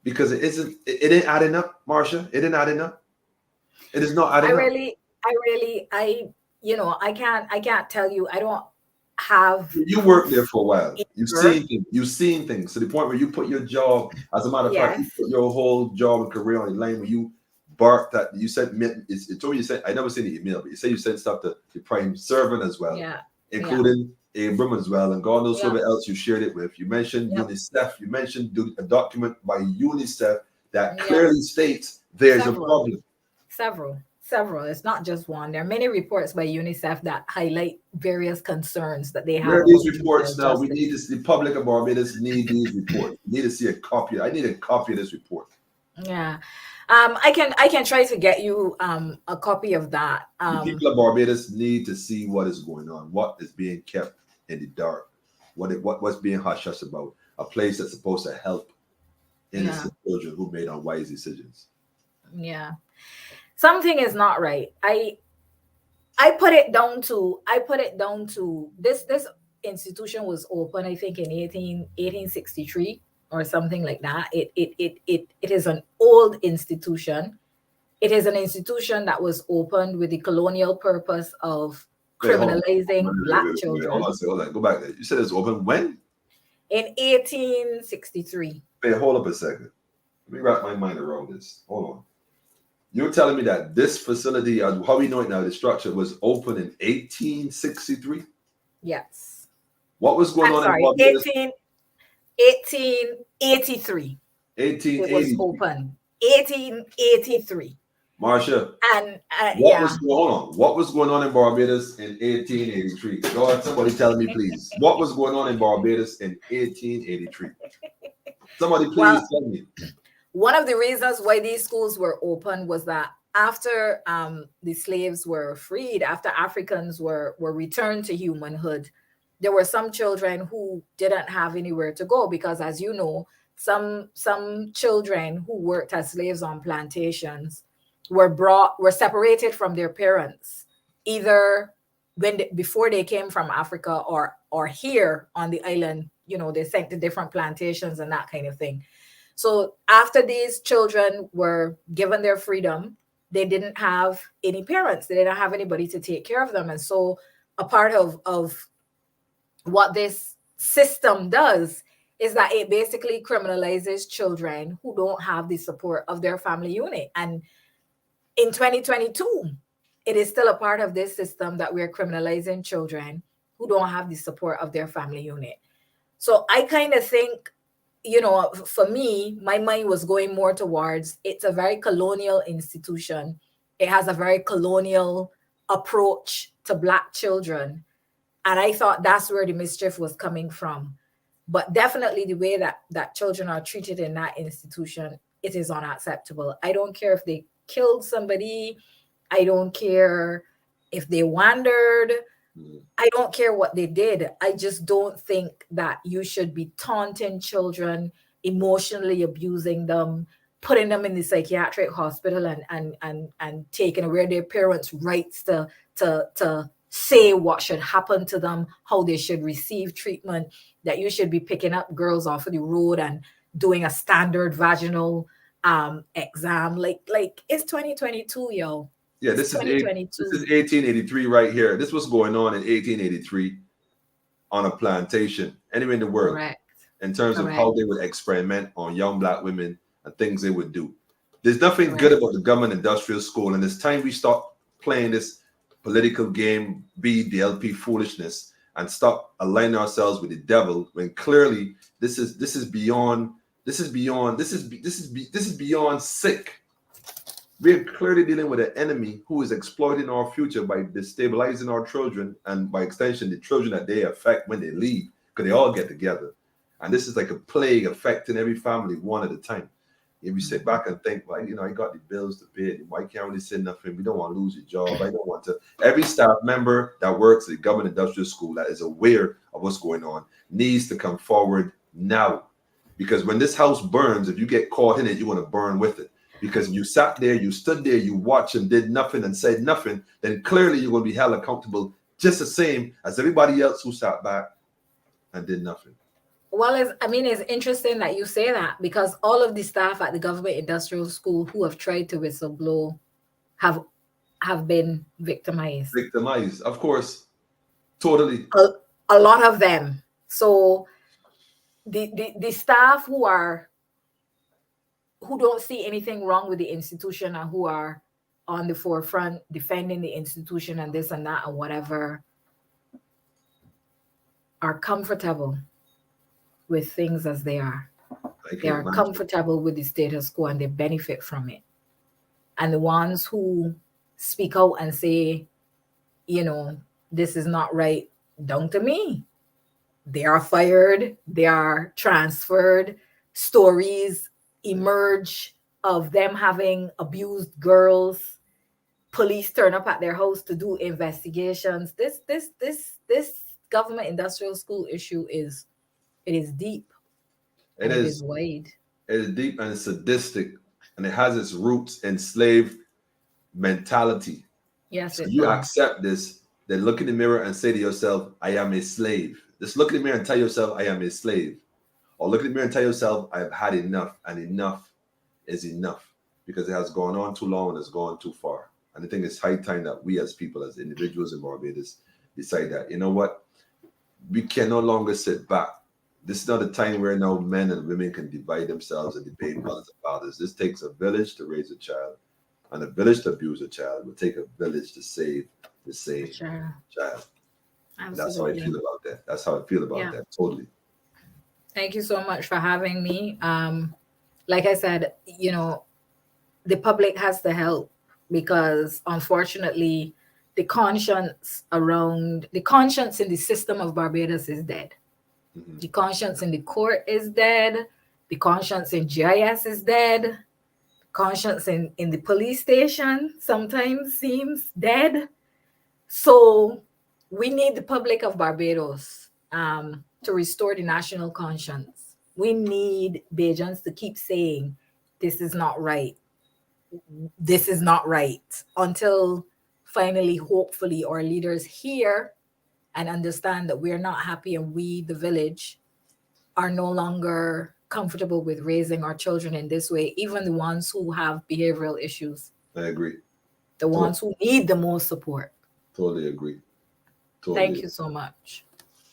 Because it ain't adding up, Marsha. It ain't adding up. It is not adding up. I can't tell you. I don't have. You worked there for a while. You've seen things to the point where you put your job. As a matter of fact, you put your whole job and career on the line when you barked that you said it told me you said I never seen the email, but you say you sent stuff to the prime servant as well, including Abram as well, and God knows whoever else you shared it with. You mentioned UNICEF. You mentioned a document by UNICEF that clearly states there's a problem. Several. It's not just one. There are many reports by UNICEF that highlight various concerns that they have. Where are these reports now? We need this. The public of Barbados need these reports. We need to see a copy. I need a copy of this report. Yeah. I can try to get you a copy of that. The people of Barbados need to see what is going on, what is being kept in the dark, what's being hush-hush about, a place that's supposed to help innocent children who made unwise decisions. Yeah. Something is not right. I put it down to this institution was open, I think, in 1863 or something like that. It is an old institution. It is an institution that was opened with the colonial purpose of criminalizing Black children. Hold on. Go back there. You said it's open when? In 1863. Wait, hold up a second. Let me wrap my mind around this. Hold on. You're telling me that this facility, how we know it now, the structure was open in 1863? Yes. What was going on? Sorry, 1883. 1883. It was open. 1883. Marsha. And what was going on in Barbados in 1883? Go ahead, somebody tell me, please. What was going on in Barbados in 1883? Somebody please tell me. One of the reasons why these schools were open was that after the slaves were freed, after Africans were returned to humanhood, there were some children who didn't have anywhere to go because, as you know, some children who worked as slaves on plantations were separated from their parents, either before they came from Africa or here on the island. You know, they sent to different plantations and that kind of thing. So after these children were given their freedom, they didn't have any parents. They didn't have anybody to take care of them. And so a part of what this system does is that it basically criminalizes children who don't have the support of their family unit. And in 2022, it is still a part of this system that we're criminalizing children who don't have the support of their family unit. So I kind of think, you know, for me, my mind was going more towards it's a very colonial institution. It has a very colonial approach to Black children. And I thought that's where the mischief was coming from. But definitely the way that children are treated in that institution, it is unacceptable. I don't care if they killed somebody. I don't care if they wandered. I don't care what they did. I just don't think that you should be taunting children, emotionally abusing them, putting them in the psychiatric hospital and taking away their parents' rights to say what should happen to them, how they should receive treatment, that you should be picking up girls off of the road and doing a standard vaginal exam. Like it's 2022, yo. Yeah, It's this is 2022. 1883 right here. This was going on in 1883 on a plantation anywhere in the world. Correct. In terms of Correct. how they would experiment on young Black women and things they would do. There's nothing Correct. good about the government industrial school, and it's time we stop playing this political game, be the LP foolishness, and stop aligning ourselves with the devil when clearly this is beyond sick. We're clearly dealing with an enemy who is exploiting our future by destabilizing our children, and by extension the children that they affect when they leave, because they all get together. And this is like a plague affecting every family one at a time. If you sit back and think, like, I got the bills to pay, why can't we say nothing? We don't want to lose your job. I don't want to. Every staff member that works at the government industrial school that is aware of what's going on needs to come forward now. Because when this house burns, if you get caught in it, you're going to burn with it. Because if you sat there, you stood there, you watched and did nothing and said nothing, then clearly you're going to be held accountable just the same as everybody else who sat back and did nothing. Well, it's interesting that you say that, because all of the staff at the government industrial school who have tried to whistleblow have been victimized. Victimized, of course, totally. A lot of them. So the staff who don't see anything wrong with the institution and who are on the forefront defending the institution and this and that and whatever are comfortable with things as they are. They are comfortable with the status quo and they benefit from it. And the ones who speak out and say, this is not right, down to me. They are fired, they are transferred. Stories emerge of them having abused girls. Police turn up at their house to do investigations. This government industrial school issue is deep. It is wide. It is deep and it's sadistic, and it has its roots in slave mentality. Yes, so you accept this, then look in the mirror and say to yourself, I am a slave. Just look in the mirror and tell yourself, I am a slave. Or look in the mirror and tell yourself, I have had enough, and enough is enough, because it has gone on too long and it's gone too far. And I think it's high time that we as people, as individuals in Barbados, decide that, you know what, we can no longer sit back. This is not a time where now men and women can divide themselves and debate mothers and fathers. This takes a village to raise a child, and a village to abuse a child. It will take a village to save the same child. That's how I feel about that. That's how I feel about that. Totally. Thank you so much for having me. Like I said, the public has to help, because unfortunately, the conscience in the system of Barbados is dead. Mm-hmm. The conscience in the court is dead. The conscience in GIS is dead. The conscience in the police station sometimes seems dead. So we need the public of Barbados to restore the national conscience. We need Bajans to keep saying, this is not right. This is not right, until finally, hopefully, our leaders hear and understand that we're not happy, and we, the village, are no longer comfortable with raising our children in this way, even the ones who have behavioral issues. I agree. The ones who need the most support. Totally agree. Thank you so much.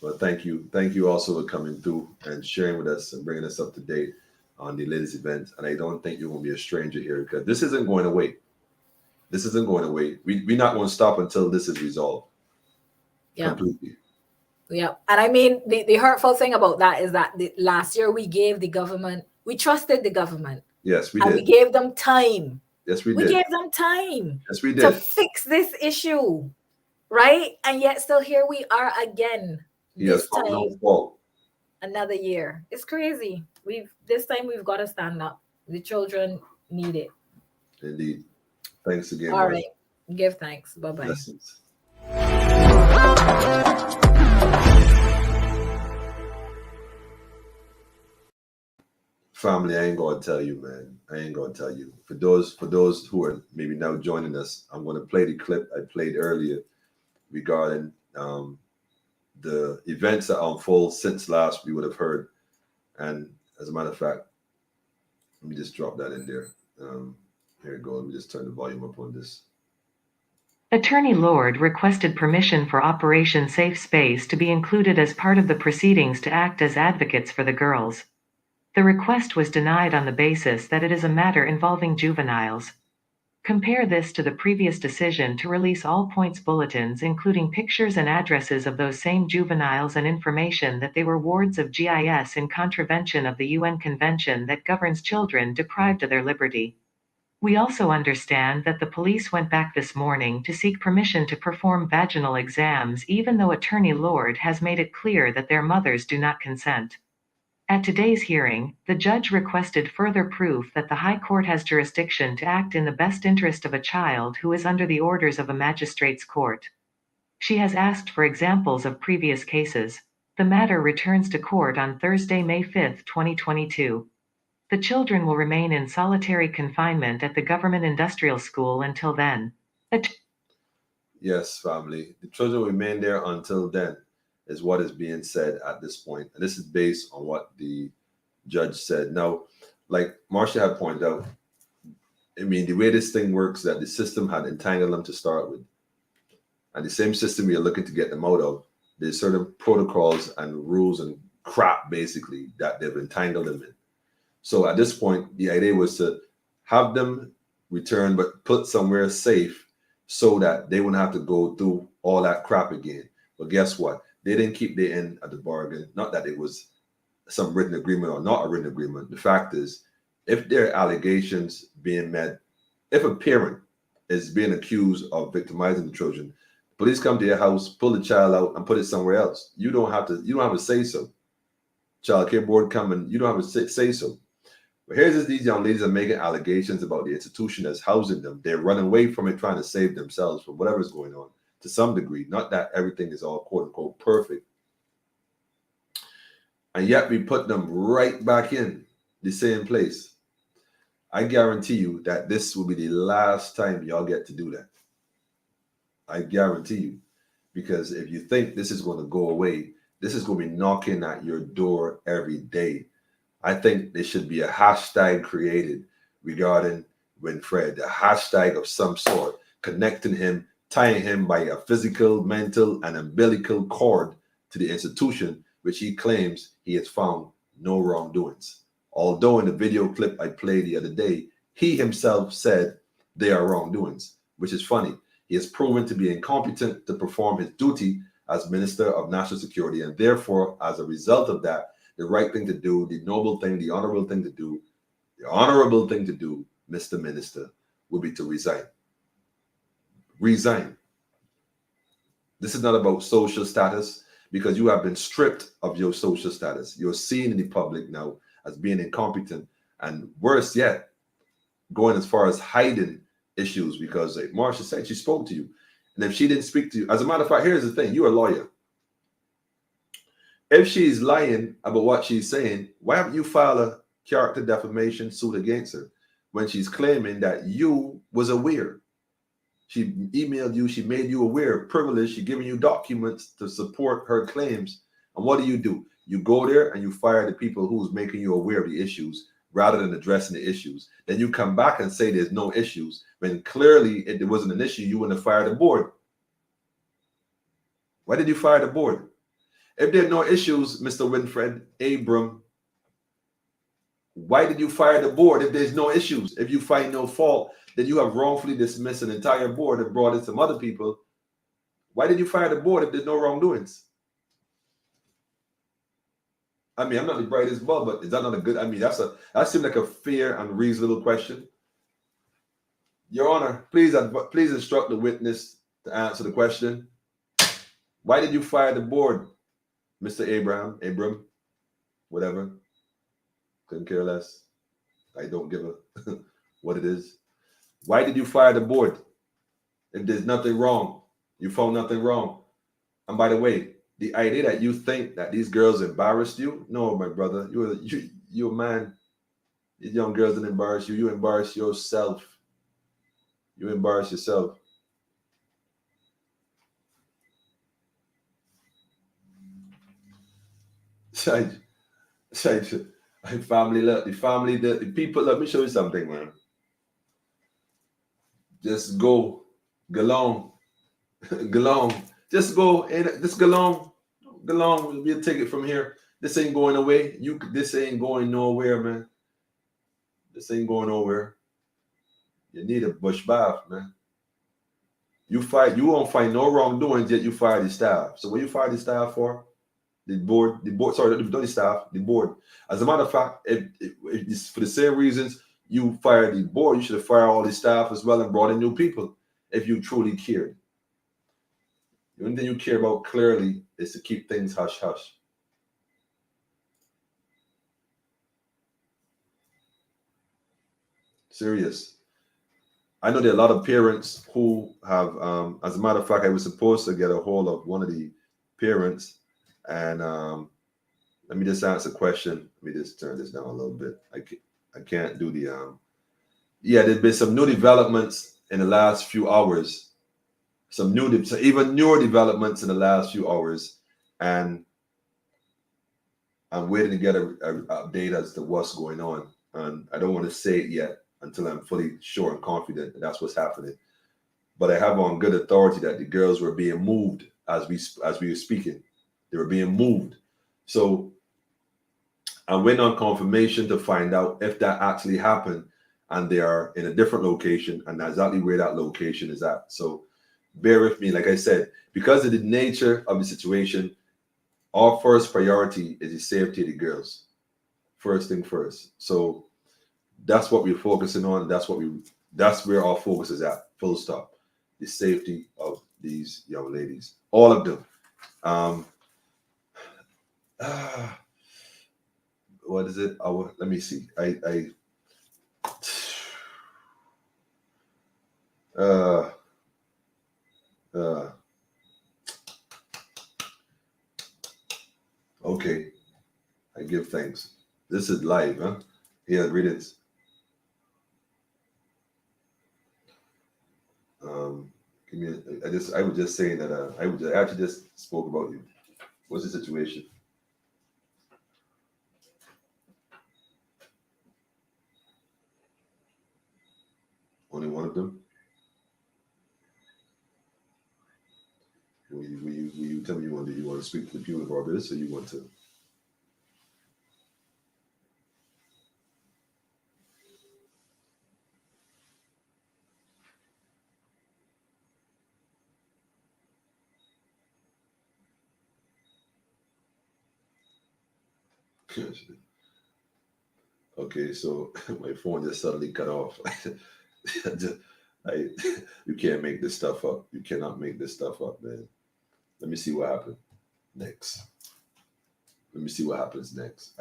Well, thank you. Thank you also for coming through and sharing with us and bringing us up to date on the latest events. And I don't think you're going to be a stranger here, because this isn't going away. This isn't going away. We're not going to stop until this is resolved. Yeah. Completely. Yeah. And I mean, the hurtful thing about that is that last year we trusted the government. Yes, we did. We gave them time. Yes, we did. We gave them time. Yes, we did. To fix this issue. Right? And yet still here we are again. Yes, this time, no fault. Another year. It's crazy. This time we've got to stand up. The children need it. Indeed. Thanks again. All right. Give thanks. Bye-bye. Blessings. Family, I ain't gonna tell you, man. I ain't gonna tell you. For those who are maybe now joining us, I'm gonna play the clip I played earlier regarding the events that unfold since last we would have heard. And as a matter of fact, let me just drop that in there. Here we go. Let me just turn the volume up on this. Attorney Lord requested permission for Operation Safe Space to be included as part of the proceedings to act as advocates for the girls. The request was denied on the basis that it is a matter involving juveniles. Compare this to the previous decision to release all points bulletins including pictures and addresses of those same juveniles and information that they were wards of GIS in contravention of the UN Convention that governs children deprived of their liberty. We also understand that the police went back this morning to seek permission to perform vaginal exams even though Attorney Lord has made it clear that their mothers do not consent. At today's hearing, the judge requested further proof that the High Court has jurisdiction to act in the best interest of a child who is under the orders of a magistrate's court. She has asked for examples of previous cases. The matter returns to court on Thursday, May 5, 2022. The children will remain in solitary confinement at the Government Industrial School until then. Yes, family. The children remain there until then, is what is being said at this point. And this is based on what the judge said. Now, like Marcia had pointed out, I mean, the way this thing works, that the system had entangled them to start with. And the same system you're looking to get them out of, there's certain protocols and rules and crap, basically, that they've entangled them in. So at this point, the idea was to have them return, but put somewhere safe so that they wouldn't have to go through all that crap again. But guess what? They didn't keep their end of the bargain. Not that it was some written agreement or not a written agreement. The fact is, if there are allegations being met, if a parent is being accused of victimizing the children, police come to your house, pull the child out, and put it somewhere else. You don't have to say so. Child care board come and you don't have to say so. But here's these young ladies are making allegations about the institution that's housing them. They're running away from it, trying to save themselves from whatever's going on to some degree. Not that everything is all quote unquote perfect. And yet we put them right back in the same place. I guarantee you that this will be the last time y'all get to do that. I guarantee you. Because if you think this is going to go away, this is going to be knocking at your door every day. I think there should be a hashtag created regarding Winfred, a hashtag of some sort, connecting him, tying him by a physical, mental, and umbilical cord to the institution, which he claims he has found no wrongdoings. Although in the video clip I played the other day, he himself said they are wrongdoings, which is funny. He is proven to be incompetent to perform his duty as Minister of National Security, and therefore, as a result of that, the right thing to do, the noble thing, the honorable thing to do, Mr. Minister, would be to resign. Resign. This is not about social status, because you have been stripped of your social status. You're seen in the public now as being incompetent, and worse yet, going as far as hiding issues, because like Marcia said, she spoke to you. And if she didn't speak to you, as a matter of fact, here's the thing, you're a lawyer. If she's lying about what she's saying, why haven't you filed a character defamation suit against her when she's claiming that you was aware? She emailed you, she made you aware, privileged, she giving you documents to support her claims. And what do? You go there and you fire the people who's making you aware of the issues rather than addressing the issues. Then you come back and say there's no issues, when clearly if there wasn't an issue, you wouldn't have fired the board. Why did you fire the board? If there are no issues, Mr. Winfred Abram, why did you fire the board if there's no issues? If you find no fault, then you have wrongfully dismissed an entire board and brought in some other people. Why did you fire the board if there's no wrongdoings? I mean, I'm not the brightest bulb, but is that not a good, I mean, that seems like a fair and reasonable question. Your Honor, please instruct the witness to answer the question. Why did you fire the board, Mr. Abram, whatever? Couldn't care less. I don't give a what it is. Why did you fire the board? If there's nothing wrong, you found nothing wrong. And by the way, the idea that you think that these girls embarrassed you, no, my brother, you're a man. These young girls didn't embarrass you. You embarrass yourself. You embarrass yourself. Side, side, family, look, the people, let me show you something, man. Just go along, go along. Just go, and just go along. We'll take it from here. This ain't going away. This ain't going nowhere, man. This ain't going nowhere. You need a bush bath, man. You won't find no wrongdoings, yet you fire the staff. So what you fire the staff for? The board, sorry, not the staff, the board. As a matter of fact, if it's for the same reasons you fired the board, you should have fired all the staff as well and brought in new people if you truly cared. The only thing you care about clearly is to keep things hush hush. Serious. I know there are a lot of parents who have, as a matter of fact, I was supposed to get a hold of one of the parents, and let me just answer a question. Let me just turn this down a little bit. I can't do the yeah, there's been some new developments in the last few hours. Even newer developments in the last few hours, and I'm waiting to get a update as to what's going on. And I don't want to say it yet until I'm fully sure and confident that that's what's happening. But I have on good authority that the girls were being moved as we were speaking. They were being moved. So I'm waiting on confirmation to find out if that actually happened, and they are in a different location and exactly where that location is at. So bear with me. Like I said, because of the nature of the situation, our first priority is the safety of the girls. First thing first. So that's what we're focusing on. That's where our focus is at. Full stop. The safety of these young ladies. All of them. What is it? Let me see. Okay. I give thanks. This is live, huh? Yeah, greetings. I was just saying that I actually just spoke about you. What's the situation? Only one of them? Will you tell me you want to speak to the people of Barbados, or you want to? Okay, so my phone just suddenly cut off. You can't make this stuff up. You cannot make this stuff up, man. Let me see what happens next. Let me see what happens next.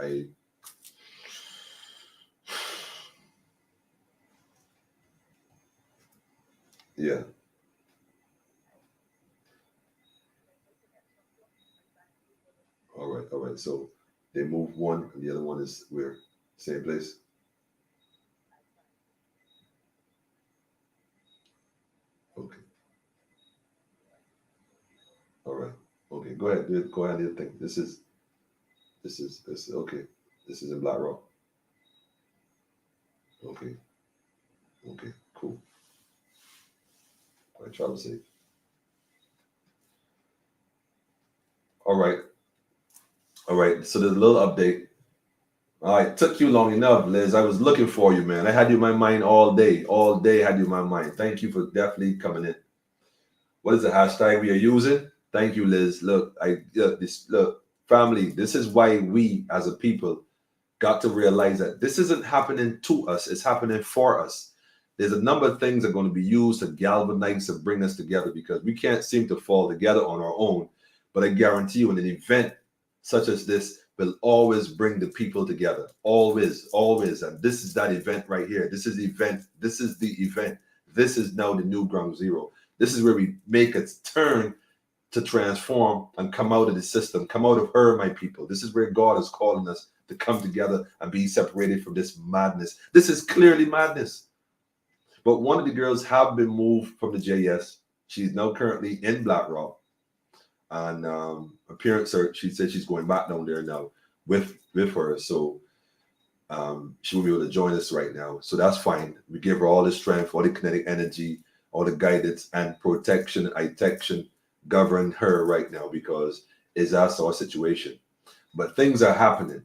Yeah. All right. So they moved one, and the other one is where? Same place? Okay. All right. Okay. Go ahead. Go ahead and do your thing. This is okay. This is in Black Rock. Okay. Okay. Cool. All right. Travel safe. All right. All right. So there's a little update. All right. Took you long enough, Liz. I was looking for you, man. I had you in my mind all day. All day I had you in my mind. Thank you for definitely coming in. What is the hashtag we are using? Thank you, Liz. Look, family, this is why we as a people got to realize that this isn't happening to us, it's happening for us. There's a number of things that are going to be used to galvanize and bring us together, because we can't seem to fall together on our own. But I guarantee you, in an event such as this will always bring the people together. Always, always. And this is that event right here. This is the event. This is the event. This is now the new ground zero. This is where we make a turn to transform and come out of the system, come out of her, my people. This is where God is calling us to come together and be separated from this madness. This is clearly madness. But one of the girls have been moved from the JS. She's now currently in Black Rock. And her parents she said she's going back down there now with her. So she will be able to join us right now. So that's fine. We give her all the strength, all the kinetic energy, all the guidance and protection govern her right now, because that's our situation. But things are happening.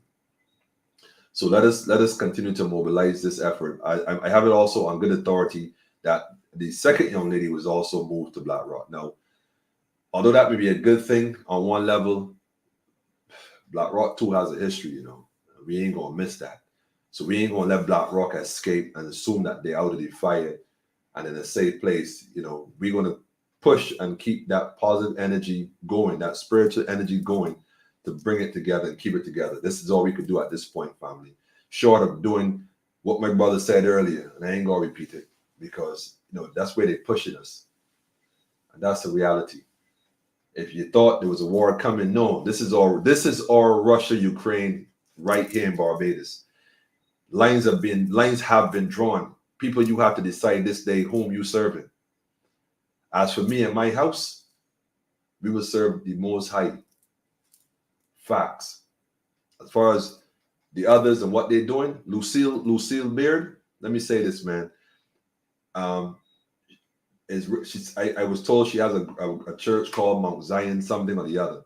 So let us continue to mobilize this effort. I have it also on good authority that the second young lady was also moved to Black Rock. Now, although that may be a good thing on one level, Black Rock too has a history, you know. We ain't gonna miss that. So we ain't gonna let Black Rock escape and assume that they're out of the fire and in a safe place. You know, we're gonna push and keep that positive energy going, that spiritual energy going, to bring it together and keep it together. This is all we could do at this point, family. Short of doing what my brother said earlier, and I ain't gonna repeat it, because you know that's where they're pushing us. And that's the reality. If you thought there was a war coming, no, this is our Russia, Ukraine right here in Barbados. Lines have been drawn. People, you have to decide this day whom you serving. As for me and my house, we will serve the Most High. Facts. As far as the others and what they're doing, Lucille Beard, let me say this, man. I was told she has a church called Mount Zion something or the other.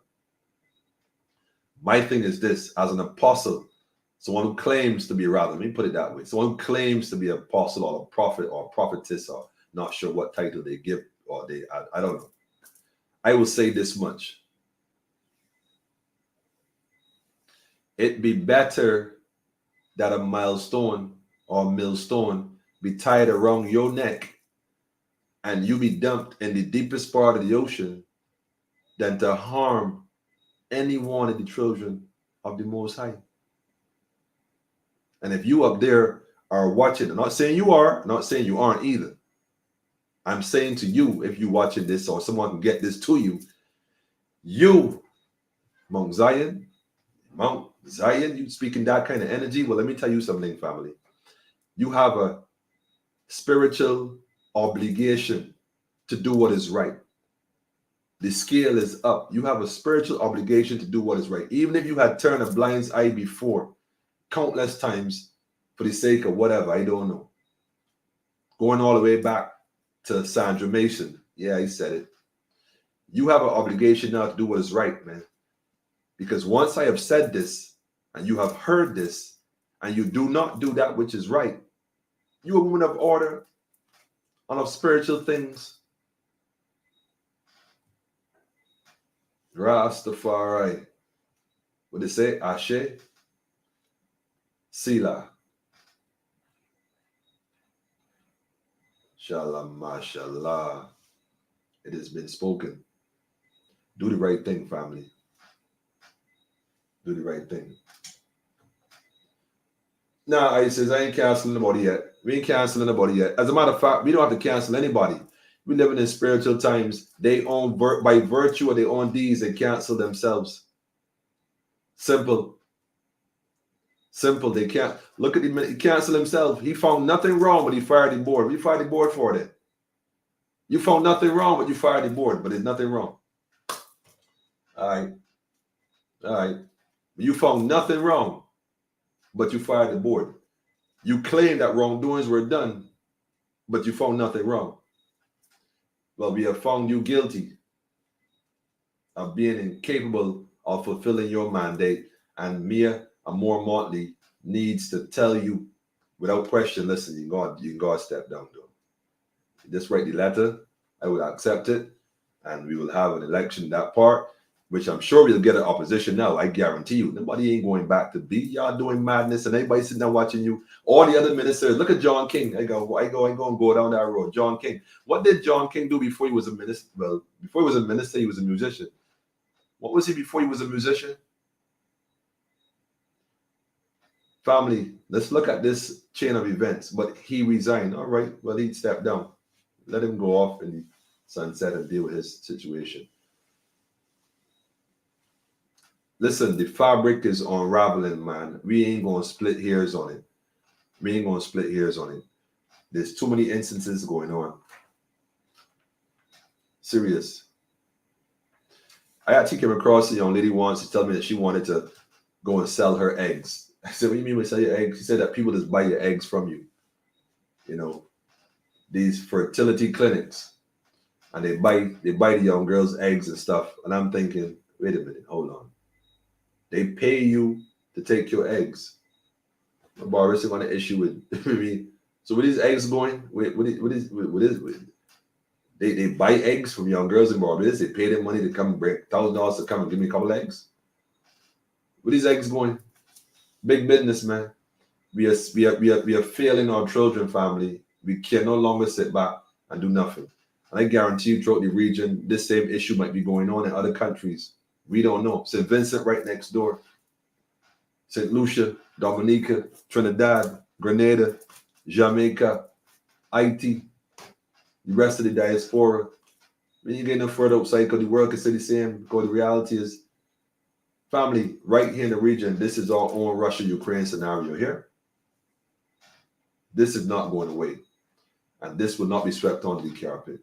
My thing is this: as an apostle, someone who claims to be, rather, let me put it that way, someone who claims to be an apostle or a prophet or a prophetess, or not sure what title they give, or I don't know. I will say this much: it'd be better that a milestone or millstone be tied around your neck and you be dumped in the deepest part of the ocean than to harm any one of the children of the Most High. And if you up there are watching, I'm not saying you are, not saying you aren't either. I'm saying to you, if you watching this or someone can get this to you, Mount Zion, you speaking that kind of energy. Well, let me tell you something, family. You have a spiritual obligation to do what is right. The scale is up. You have a spiritual obligation to do what is right. Even if you had turned a blind eye before, countless times, for the sake of whatever, I don't know. Going all the way back to Sandra Mason. Yeah, he said it. You have an obligation now to do what is right, man. Because once I have said this, and you have heard this, and you do not do that which is right, you a woman of order, and of spiritual things. Rastafari. What they say? Ashe. Sila. Shalom, mashallah. It has been spoken. Do the right thing, family. Do the right thing. Now, I says, I ain't canceling nobody yet. We ain't canceling nobody yet. As a matter of fact, we don't have to cancel anybody. We living in spiritual times. They own by virtue of their own deeds, they cancel themselves. Simple. Simple. They can't look at him. He canceled himself. He found nothing wrong, but he fired the board. We fired the board for it. You found nothing wrong, but you fired the board. But there's nothing wrong. All right. You found nothing wrong, but you fired the board. You claim that wrongdoings were done, but you found nothing wrong. Well, we have found you guilty of being incapable of fulfilling your mandate, and Mia Amor Motley needs to tell you without question, listen, you can go a step down, though. Just write the letter, I will accept it, and we will have an election in that part, which I'm sure we'll get an opposition now. I guarantee you. Nobody ain't going back to be. Y'all doing madness, and everybody sitting there watching you. All the other ministers. Look at John King. I go and go down that road. John King. What did John King do before he was a minister? Well, before he was a minister, he was a musician. What was he before he was a musician? Family, let's look at this chain of events. But he resigned. All right. Well, he stepped down. Let him go off in the sunset and deal with his situation. Listen, the fabric is unraveling, man. We ain't gonna split hairs on it. We ain't gonna split hairs on it. There's too many instances going on. Serious. I actually came across a young lady once to tell me that she wanted to go and sell her eggs. I said, what do you mean by sell your eggs? She said that people just buy your eggs from you. You know, these fertility clinics. And they buy the young girls' eggs and stuff. And I'm thinking, wait a minute, hold on. They pay you to take your eggs. My barber's on an issue with me. So where these eggs going? What is they buy eggs from young girls in Barbados. They pay them money to come bring $1,000 to come and give me a couple eggs. Where these eggs going? Big business, man. We are failing our children, family. We can no longer sit back and do nothing. And I guarantee you, throughout the region, this same issue might be going on in other countries. We don't know. St. Vincent right next door. St. Lucia, Dominica, Trinidad, Grenada, Jamaica, Haiti, the rest of the diaspora. When you get no further outside, because the world can say the same, because the reality is, family, right here in the region, this is our own Russia-Ukraine scenario here. This is not going away. And this will not be swept onto the carpet.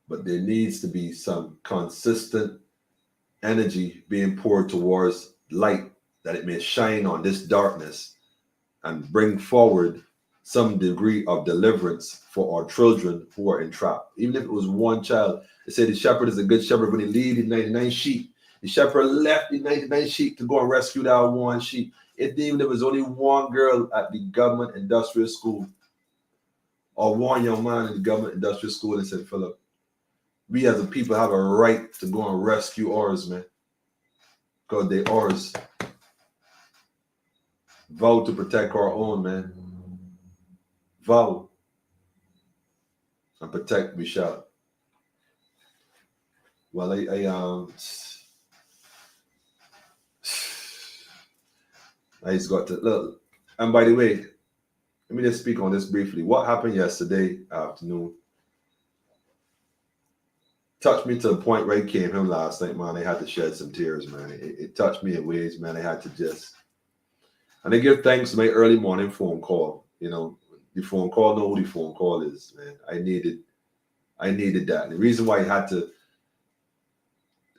But there needs to be some consistent energy being poured towards light, that it may shine on this darkness and bring forward some degree of deliverance for our children who are entrapped. Even if it was one child, they say the shepherd is a good shepherd when he leaves the 99 sheep. The shepherd left the 99 sheep to go and rescue that one sheep. Even if there was only one girl at the government industrial school or one young man in the government industrial school, and said, Philip, we as a people have a right to go and rescue ours, man. Because they ours. Vow to protect our own, man. Vow. And protect we shall. Well, I just got to look. And by the way, let me just speak on this briefly. What happened yesterday afternoon touched me to the point where I came home last night, man. I had to shed some tears, man. It touched me in ways, man. I had to just, and I give thanks to my early morning phone call. You know, the phone call, know who the phone call is, man. I needed that. And the reason why I had to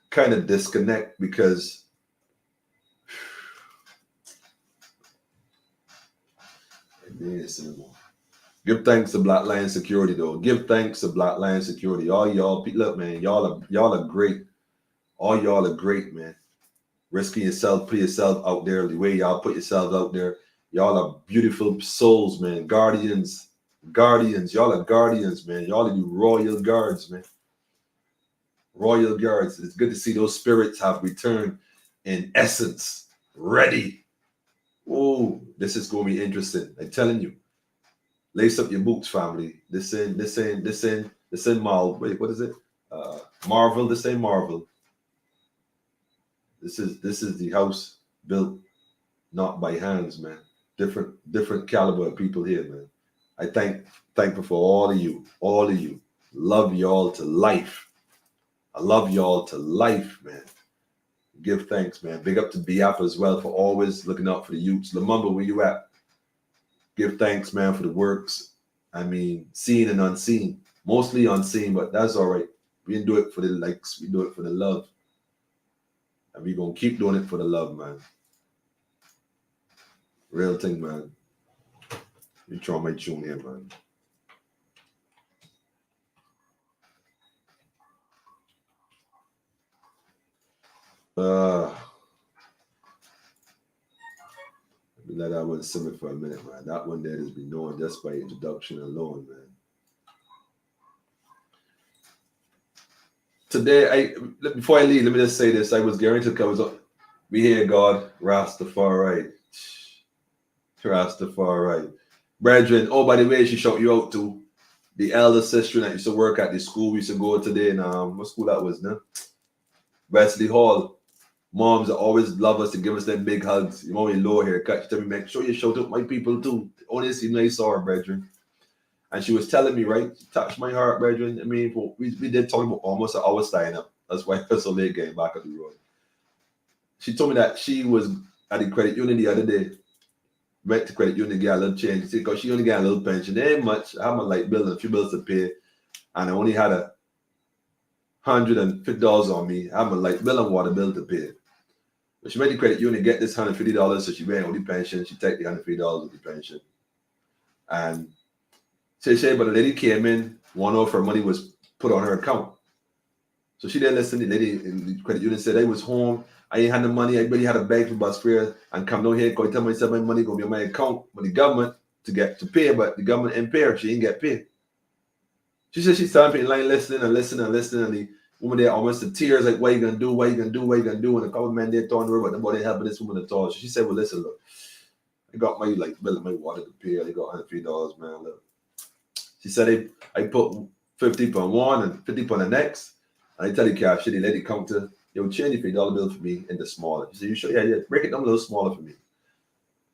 kind of disconnect, because give thanks to Black Lion Security, though. Give thanks to Black Lion Security. All y'all, look, man, y'all are great. All y'all are great, man. Risking yourself, put yourself out there the way y'all put yourselves out there. Y'all are beautiful souls, man. Guardians. Y'all are guardians, man. Y'all are the royal guards, man. Royal guards. It's good to see those spirits have returned in essence, ready. Oh, this is going to be interesting. I'm telling you. Lace up your boots, family. This ain't Marvel. Wait, what is it? Marvel. This ain't Marvel. This is the house built not by hands, man. Different caliber of people here, man. I thankful for all of you. Love y'all to life. I love y'all to life, man. Give thanks, man. Big up to Biafra as well for always looking out for the youths. Lumumba, where you at? Give thanks, man, for the works. I mean, seen and unseen. Mostly unseen, but that's all right. We didn't do it for the likes. We do it for the love. And we're going to keep doing it for the love, man. Real thing, man. You try my tune here, man. Let that one simmer for a minute, man. That one there has been known just by introduction alone, man. Today, before I leave, let me just say this. I was guaranteed to come. We hear God, Rastafari. Rastafari. Brethren, oh, by the way, she shout you out to the elder sister that used to work at the school we used to go today. And what school that was, no? Wesley Hall. Moms always love us to give us them big hugs. You want me low haircut. She tell me, make sure you shout out my people too. Only see nice saw her, brethren. And she was telling me, right? She touched my heart, brethren. I mean, we did talk about almost an hour staying up. That's why it's so late getting back on the road. She told me that she was at the credit union the other day. Went to credit union to get a little change. Because she only got a little pension. There ain't much. I have my light bill and a few bills to pay. And I only had $150 on me. I have my light bill and water bill to pay. But she went to credit union to get this $150, so she went on the pension. She take the $150 of the pension. And she said, but the lady came in, one of her money was put on her account. So she didn't listen. The lady in the credit union said, I was home. I ain't had the money. Everybody had a bag for bus fare and come down here. Go tell me my money going to be on my account with the government to pay, but the government ain't pay her. She ain't get paid. She said she started in line listening. And the woman there almost to tears, like, what you gonna do? What you gonna do? What you gonna do? And a couple men there throwing her, but nobody helping this woman at all. She said, well, listen, look, I got my bill and my water to pay. I got $103, man. Look. She said I put 50 on one and 50 on the next. And I tell you, cash, the lady counter, yo, change the $3 bill for me into smaller. She said, you sure? Yeah, break it down a little smaller for me.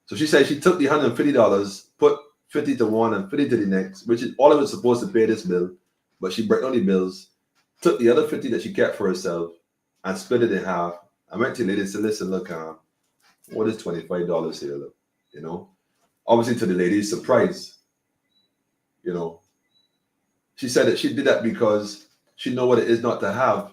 So she said she took the $150, put 50 to one and 50 to the next, which is all of it supposed to pay this bill, but she broke down the bills, took the other 50 that she kept for herself and split it in half. I went to the lady and said, listen, look, what is $25 here? Look, you know, obviously to the lady's surprise, you know, she said that she did that because she know what it is not to have.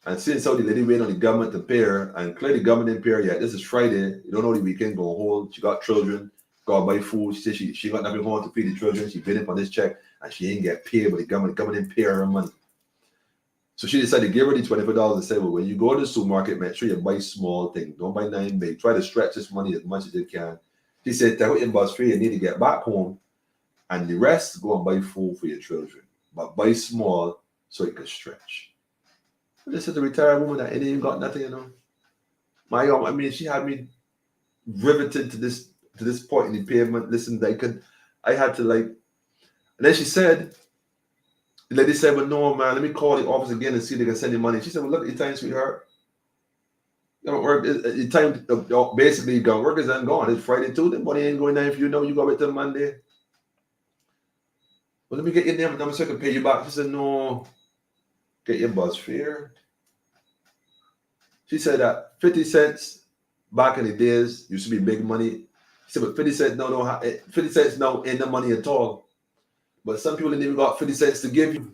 And since how the lady waited on the government to pay her, and clearly the government didn't pay her yet. This is Friday. You don't know the weekend going to hold. She got children, got to buy food. She said she got nothing home to feed the children. She been up on this check and she ain't get paid, but the government didn't pay her money. So she decided to give her the $24 and say, well, when you go to the supermarket, make sure you buy small things. Don't buy nothing big. Try to stretch this money as much as you can. She said, that your bus free, you need to get back home. And the rest, go and buy food for your children. But buy small so you can stretch. This is a retired woman that ain't even got nothing, you know. I mean, she had me riveted to this point in the pavement. Listen, I had to like, and then she said, the lady said, well, no, man, let me call the office again and see if they can send you money. She said, well, look at your time, sweetheart. You don't work, your time, basically, your work is gone. It's Friday too, the money ain't going down if you know you go wait till Monday. Well, let me get your name and number so I can pay you back. She said, no, get your bus fare. She said that 50 cents back in the days used to be big money. She said, but 50 cents 50 cents now ain't the money at all. But some people didn't even got 50 cents to give you.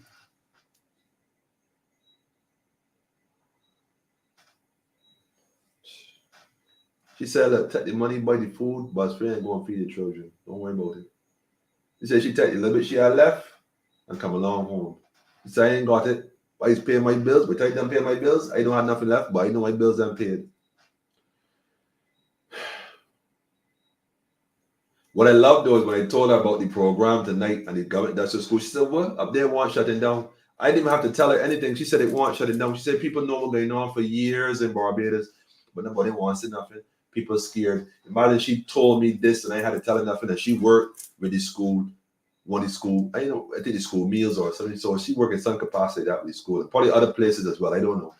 She said, look, take the money, buy the food, bus fare, and go and feed the children. Don't worry about it. She said she take the little bit she had left and come along home. She said, I ain't got it. I used to pay my bills, but I done pay my bills. I don't have nothing left, but I know my bills are paid. What I loved though is when I told her about the program tonight and the government that's the school, she said, what? Up there want shutting down. I didn't even have to tell her anything. She said it want shutting down. She said people know what's going on for years in Barbados, but nobody wants it nothing. People are scared. Imagine she told me this and I had to tell her nothing, and she worked with the school. I think the school meals or something. So she worked in some capacity at the school and probably other places as well. I don't know.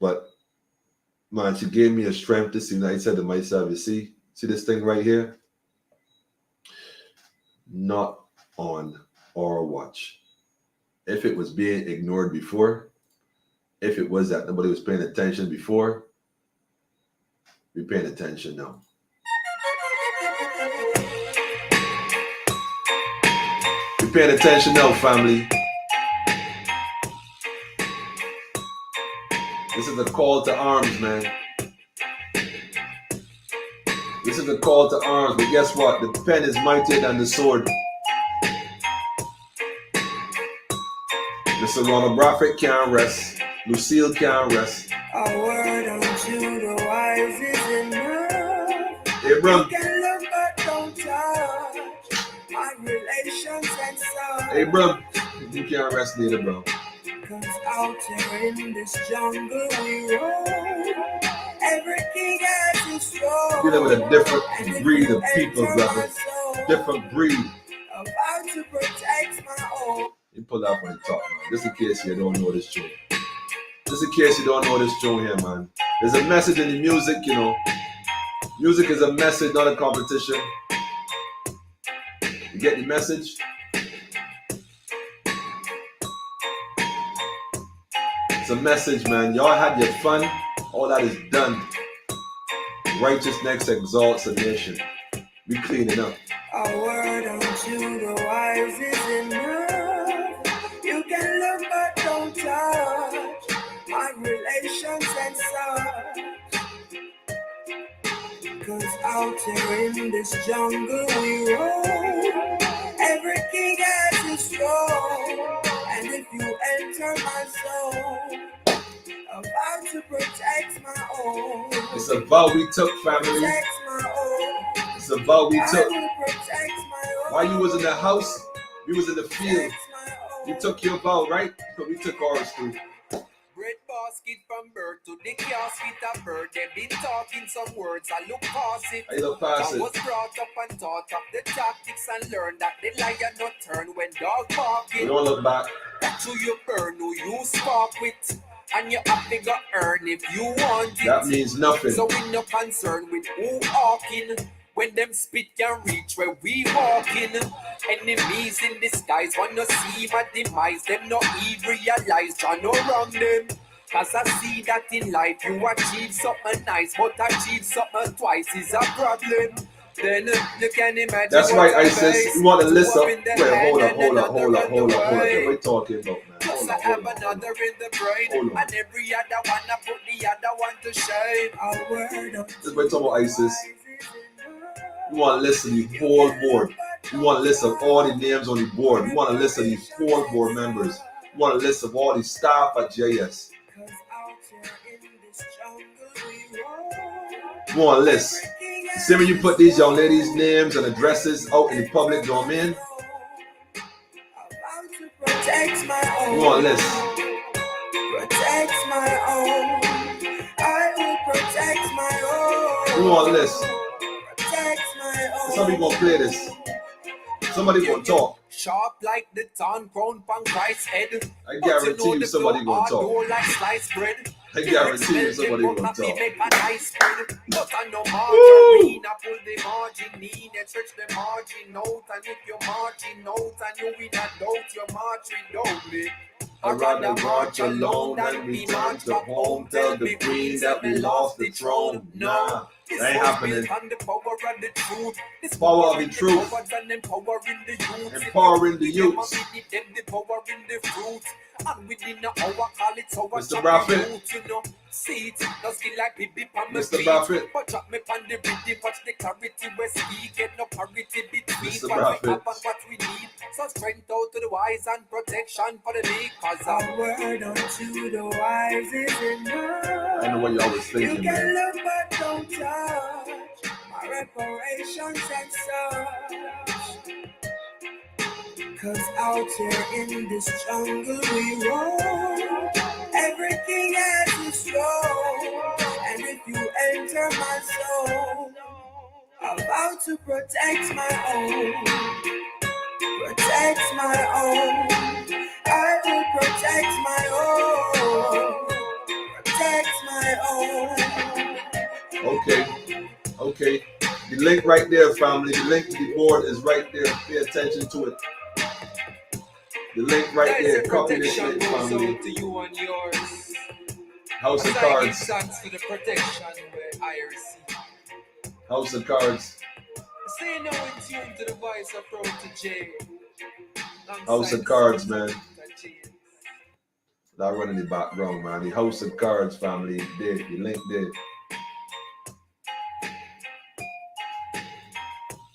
But man, she gave me a strength to see. I said to myself, you see this thing right here? Not on our watch. If it was being ignored before, if it was that nobody was paying attention before, we're paying attention now. Paying attention now, family. This is a call to arms, man. This is a call to arms, but guess what? The pen is mightier than the sword. Mr. Ronald Bradford can't rest. Lucille can't rest. A word unto the wise is enough. Hey, bro. You can look but don't touch. My relations and such. Hey, bro. You can't rest neither, bro. Cause out here in this jungle we roam. Everything has its soul. Dealing with a different breed of people, brother. Different breed. About to protect my own. You pull out when you talk, man. Just in case you don't know this tune. Just in case you don't know this tune here, man. There's a message in the music, you know. Music is a message, not a competition. You get the message? It's a message, man. Y'all had your fun. All that is done. Righteousness exalts a nation. We cleaning up. A word unto the wise is enough. You can look but don't touch on relations and such. Cause out here in this jungle we roam. Every king has his throne. And if you enter my soul, about to protect my own. It's a vow we took, family. Protect my own. It's a vow we I took. will protect my own. While you was in the house, we was in the field. Protect my own. You took your vow, right? But we took ours too. Bread basket from birth to the casket of birth. They've been talking some words. I look past it. I look past I it. was brought up and taught up the tactics and learned that the lion not turn when dog We barking. don't look back. To you burn who you spark with. And you have to go earn if you want it. That means nothing. So we no concern with who walking. When them spit can reach where we walking. Enemies in disguise wanna see my demise. Them not even realize John no wrong them. Cause I see that in life you achieve something nice, but achieve something twice is a problem. Then you can imagine. That's what right, I Isis. face. You want to Two listen? up in the Wait, hand hold up, and hold up, another hold up, on hold the up, hold up. way. What are we talking about, man? Plus Hold I on, have hold on, hold another on. in the brain. Hold on. And every other one I put the other one to shame. A word unto This is what we're talking about, Isis. the wise is enough. You want to listen to the whole board. You want to list of all the names on the board. You want to list of the whole board members. You want to list of all the staff at JS. Cause out here in this jungle we roam. You want to list. See when you put these young ladies' names and addresses out in the public domain. About to protect my own. You want to list. Protect my own. I will protect my own. You want to list. Protect my own. Somebody gonna play this. Somebody gonna talk. Sharp like the ton crown pan Christ's head. I guarantee you somebody gonna talk. Like sliced bread. I guarantee you somebody gonna talk. Make a nice spread. But I know margarine. I pull the margin in and stretch the margin out. And if you're marching out and you in a doubt, you're marching down me. I'd rather march alone than return to home. Tell the queen that we lost the throne. Nah, that ain't happening. It's power of the truth. And empowering the youth. Empowering the youth. The power in the fruit. And within the hour, call it so Mr. Braffett. you know. See it, no skill like baby on the Mr. feet. Braffett. But drop me on the rhythm, watch the clarity we speak. Get no parity between Mr. what we Braffett. have and what we need. So strength out to the wise and protection for the meek. Cause A word unto the wise is enough. I know what y'all was You thinking, can man. look but don't touch my reparations and such. Cause out here in this jungle we roam. Every king has his throne. And if you enter my soul, about to protect my own. Protect my own. I will protect my own. Protect my own. Okay. The link right there, family. The link to the board is right there. Pay attention to it. The link right there's there. a Copy this protection link, goes family. out to you and yours. House of As I give Cards. thanks to the protection where I receive. House of Cards. Stay now in tune to the voice of Protege. House of Cards, man. That run in the background, man. The House of Cards, family. There. The link there.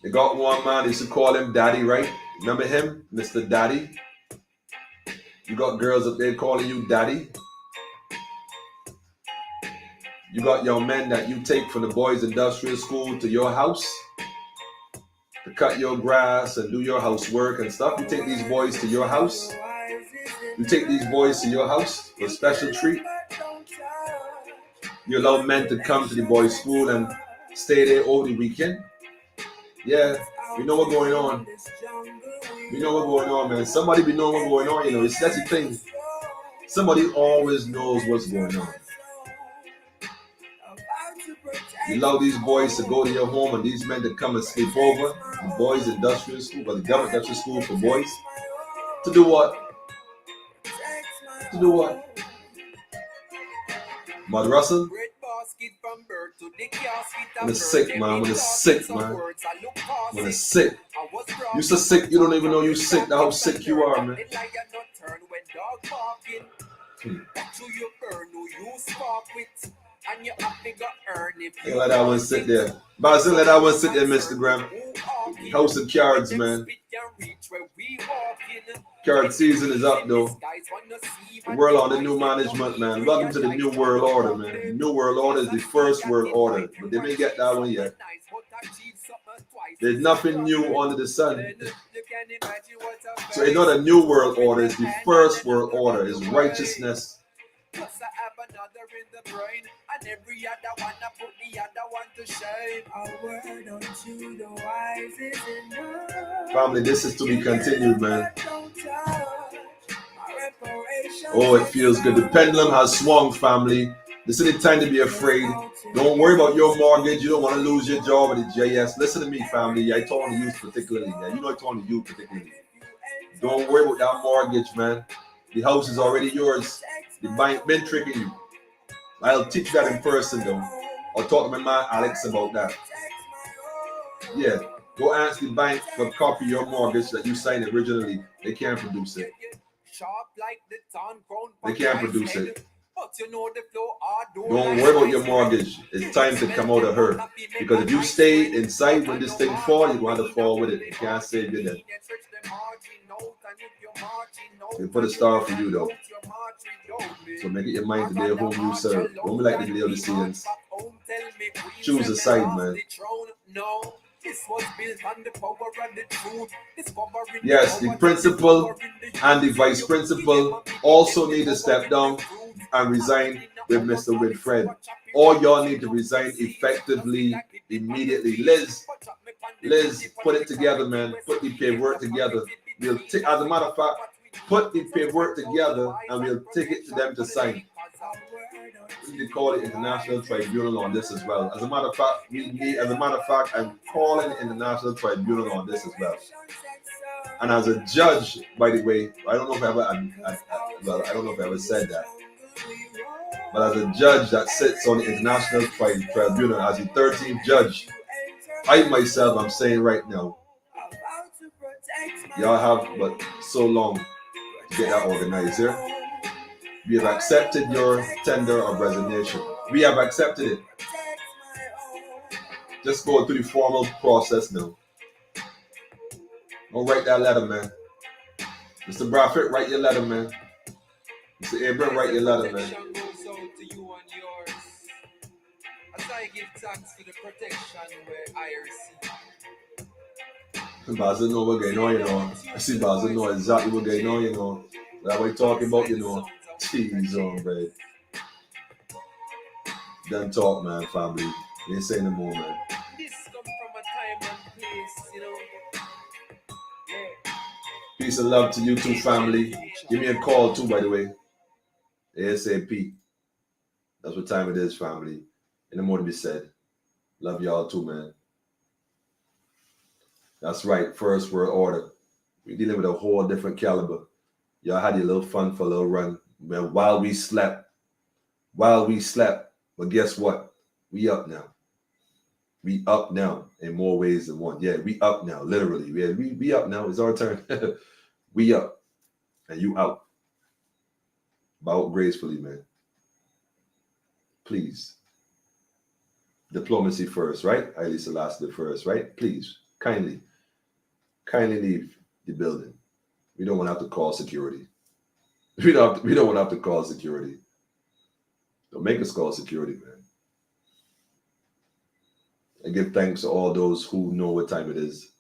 They got one man. They used to call him Daddy, right? Remember him? Mr. Daddy? You got girls up there calling you Daddy. You got young men that you take from the boys' industrial school to your house to cut your grass and do your housework and stuff. You take these boys to your house. You take these boys to your house for a special treat. You allow men to come to the boys' school and stay there over the weekend. Yeah, we know what's going on. We know what's going on, man. Somebody be knowing what's going on, you know. It's that's the thing. Somebody always knows what's going on. You allow these boys to go to your home and these men to come and sleep over. The boys' industrial school, but the government industrial school for boys. To do what? To do what? Mud Russell? Bread basket from birth to the casket. When it's sick, man. When it's sick, man. When it's sick. You so sick, you don't even know you sick. How sick you are, man. Hey, let that one sit there. Basil, let that one sit there, Mr. Graham. House of cards, man. Card season is up, though. The world on the new management, man. Welcome to the new world order, man. The new world order is the first world order, but they didn't get that one yet. There's nothing new under the sun. So it's not a new world order, it's the first world order. It's righteousness. Plus I have another in the brain, and every other one I put the other one to shame. A word unto the wise is enough. Family, this is to be continued, man. Oh, it feels good. The pendulum has swung, family. This is the time to be afraid. Don't worry about your mortgage. You don't want to lose your job at the JS. Listen to me, family. I talk to you particularly. Yeah, you know I talk to you particularly. Don't worry about that mortgage, man. The house is already yours. The bank been tricking you. I'll teach you that in person, though. I'll talk to my man Alex about that. Yeah, go ask the bank for a copy of your mortgage that you signed originally. They can't produce it. They can't produce it. Don't worry about your mortgage. It's time to come out of her. Because if you stay inside when this thing falls, you're going to fall with it. You can't save your debt. They put a star for you, though. So make it your mind today whom you serve. Don't be like the Laodiceans. Choose a side, man. Yes, the principal and the vice principal also need to step down and resign with Mr. Winfred. All y'all need to resign effectively, immediately. Liz, put it together, man. Put the paperwork together. We'll as a matter of fact, put the paperwork together and we'll take it to them to sign. We need to call the International Tribunal on this as well. As a matter of fact, I'm calling the International Tribunal on this as well. And as a judge, by the way, I don't know if I ever said that. But as a judge that sits on the International Tribunal, as the 13th judge, I myself, I'm saying right now, y'all have but so long to get that organized here. We have accepted your tender of resignation. We have accepted it. Just go through the formal process now. Don't write that letter, man. Mr. Bradford, write your letter, man. Mr. Abram, write your letter, man. I give thanks to the protection where I receive. Basil know what's going on, you know. I see Basil know exactly what's going on, you know. That's what we're talking about, you know. Jeez, on, bread. Done talk, man, family. We ain't saying no more, man. This come from a time and place, you know. Yeah. Peace and love to you too, family. Give me a call too, by the way. ASAP. That's what time it is, family. And no more to be said. Love y'all too, man. That's right, first world order. We're dealing with a whole different caliber. Y'all had your little fun for a little run. Man, while we slept. But guess what? We up now. We up now in more ways than one. Yeah, we up now, literally. We up now. It's our turn. We up. And you out. Bow gracefully, man. Please. Diplomacy first, right? Haile Selassie first, right? Please, kindly leave the building. We don't want to have to call security. We don't want to have to call security. Don't make us call security, man. And give thanks to all those who know what time it is.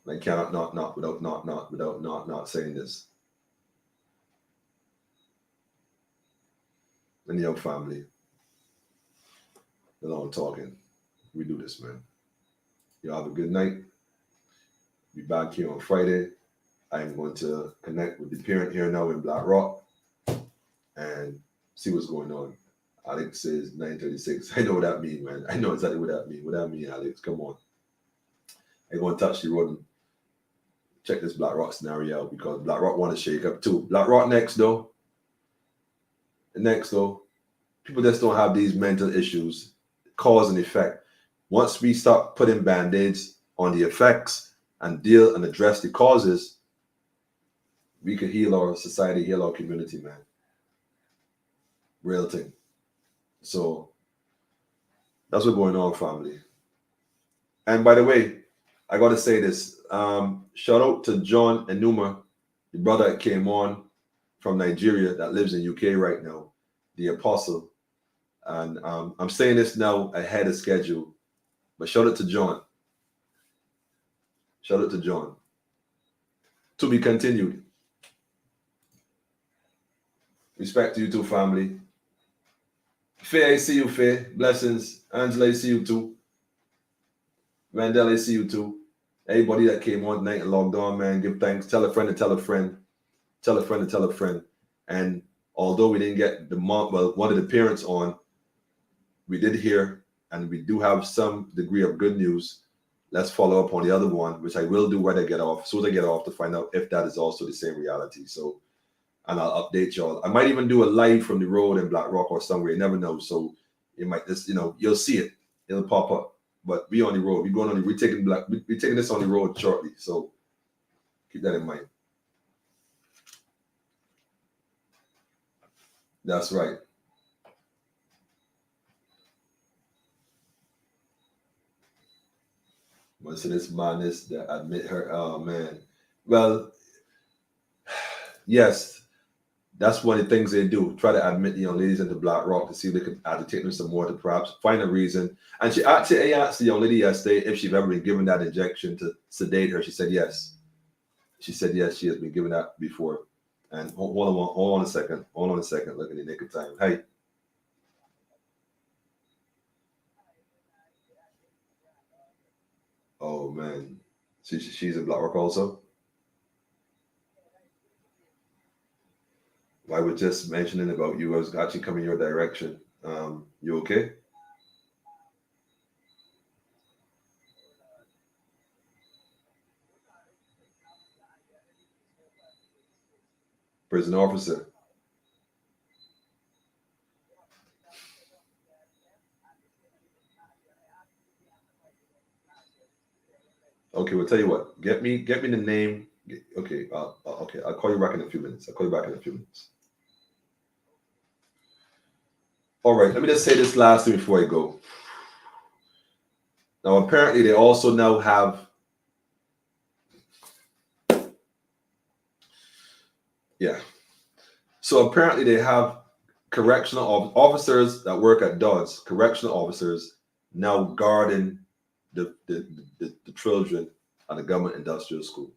I cannot not saying this. And young family, along talking. We do this, man. Y'all have a good night. Be back here on Friday. I'm going to connect with the parent here now in Black Rock and see what's going on. Alex says 9:36. I know what that means, man. I know exactly what that means. What that mean, Alex? Come on. I'm going to touch the road and check this Black Rock scenario out because Black Rock want to shake up too. Black Rock next though. People just don't have these mental issues, cause and effect. Once we start putting band-aids on the effects and deal and address the causes, we could heal our society, heal our community, man. Real thing. So that's what's going on, family. And by the way, I got to say this. Shout out to John Enuma, the brother that came on from Nigeria that lives in UK right now, the apostle. And I'm saying this now ahead of schedule, but shout out to John. Shout out to John. To be continued. Respect to you too, family. Faye, I see you, Faye. Blessings. Angela, I see you too. Randall, I see you too. Everybody that came on tonight and logged on, man, give thanks. Tell a friend to tell a friend. Tell a friend to tell a friend. And although we didn't get one of the parents on, we did hear, and we do have some degree of good news. Let's follow up on the other one, which I will do when I get off, so they get off to find out if that is also the same reality. So, and I'll update y'all. I might even do a live from the road in Black Rock or somewhere. You never know. So it might just, you'll see it. It'll pop up. But we on the road. We're taking this on the road shortly. So keep that in mind. That's right. Most of this madness that admit her. Oh man. Well, yes, that's one of the things they do. Try to admit the young ladies into Black Rock to see if they can agitate them some more to perhaps find a reason. And I asked the young lady yesterday if she'd ever been given that injection to sedate her. She said yes. She said yes, she has been given that before. And hold on a second. Look at the nick of time. Hey. Oh man. She's in Black Rock also? I was just mentioning about you. I was actually coming your direction. You okay? Prison officer. Okay, we'll tell you what. Get me the name. Okay, okay. I'll call you back in a few minutes. All right, let me just say this last thing before I go. Now, apparently, they also now have. Yeah. So apparently, they have correctional officers that work at DODS, correctional officers now guarding the children at the government industrial school.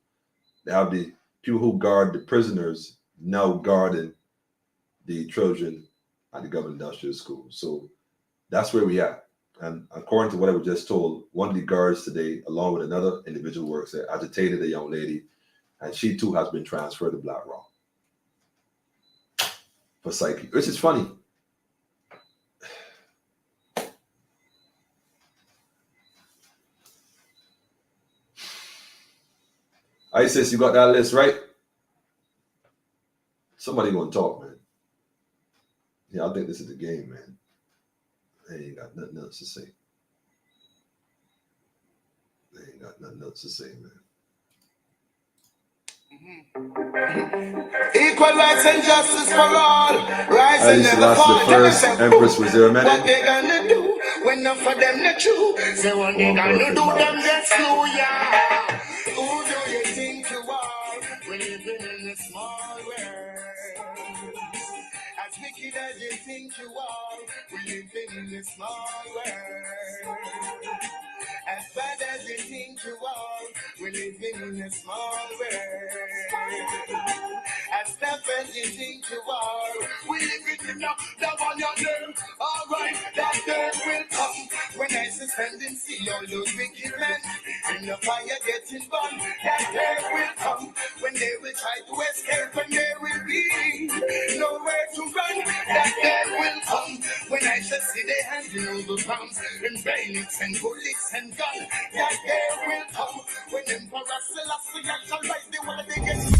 They have the people who guard the prisoners now guarding the children at the government industrial school. So that's where we are. And according to what I was just told, one of the guards today, along with another individual works there, agitated a young lady, and she too has been transferred to Black Rock for psyche, which is funny. ISIS, you got that list right? Somebody gonna talk, man. Yeah, I think this is the game, man. They ain't got nothing else to say. Man. Equal rights and justice for all. Rise and never fall. The first Empress was there a minute. What they gonna do when enough for them the true? Say what they gonna do, them get slew, yeah. Who do you think you are? We're living in a small world. As wicked as you think you are, we're living in a small world. As bad as you think you are, we're living in a small world. As tough as you think you are, we living in the one your name. Alright, that day will come when I stand and see all those wicked men in the fire getting burned. That day will come when they will try to escape and there will be nowhere to run. That day will come when I shall see their hands in all the palms. and bayonets and bullets and guns. That day will come when Emperor Selassie shall rise the world against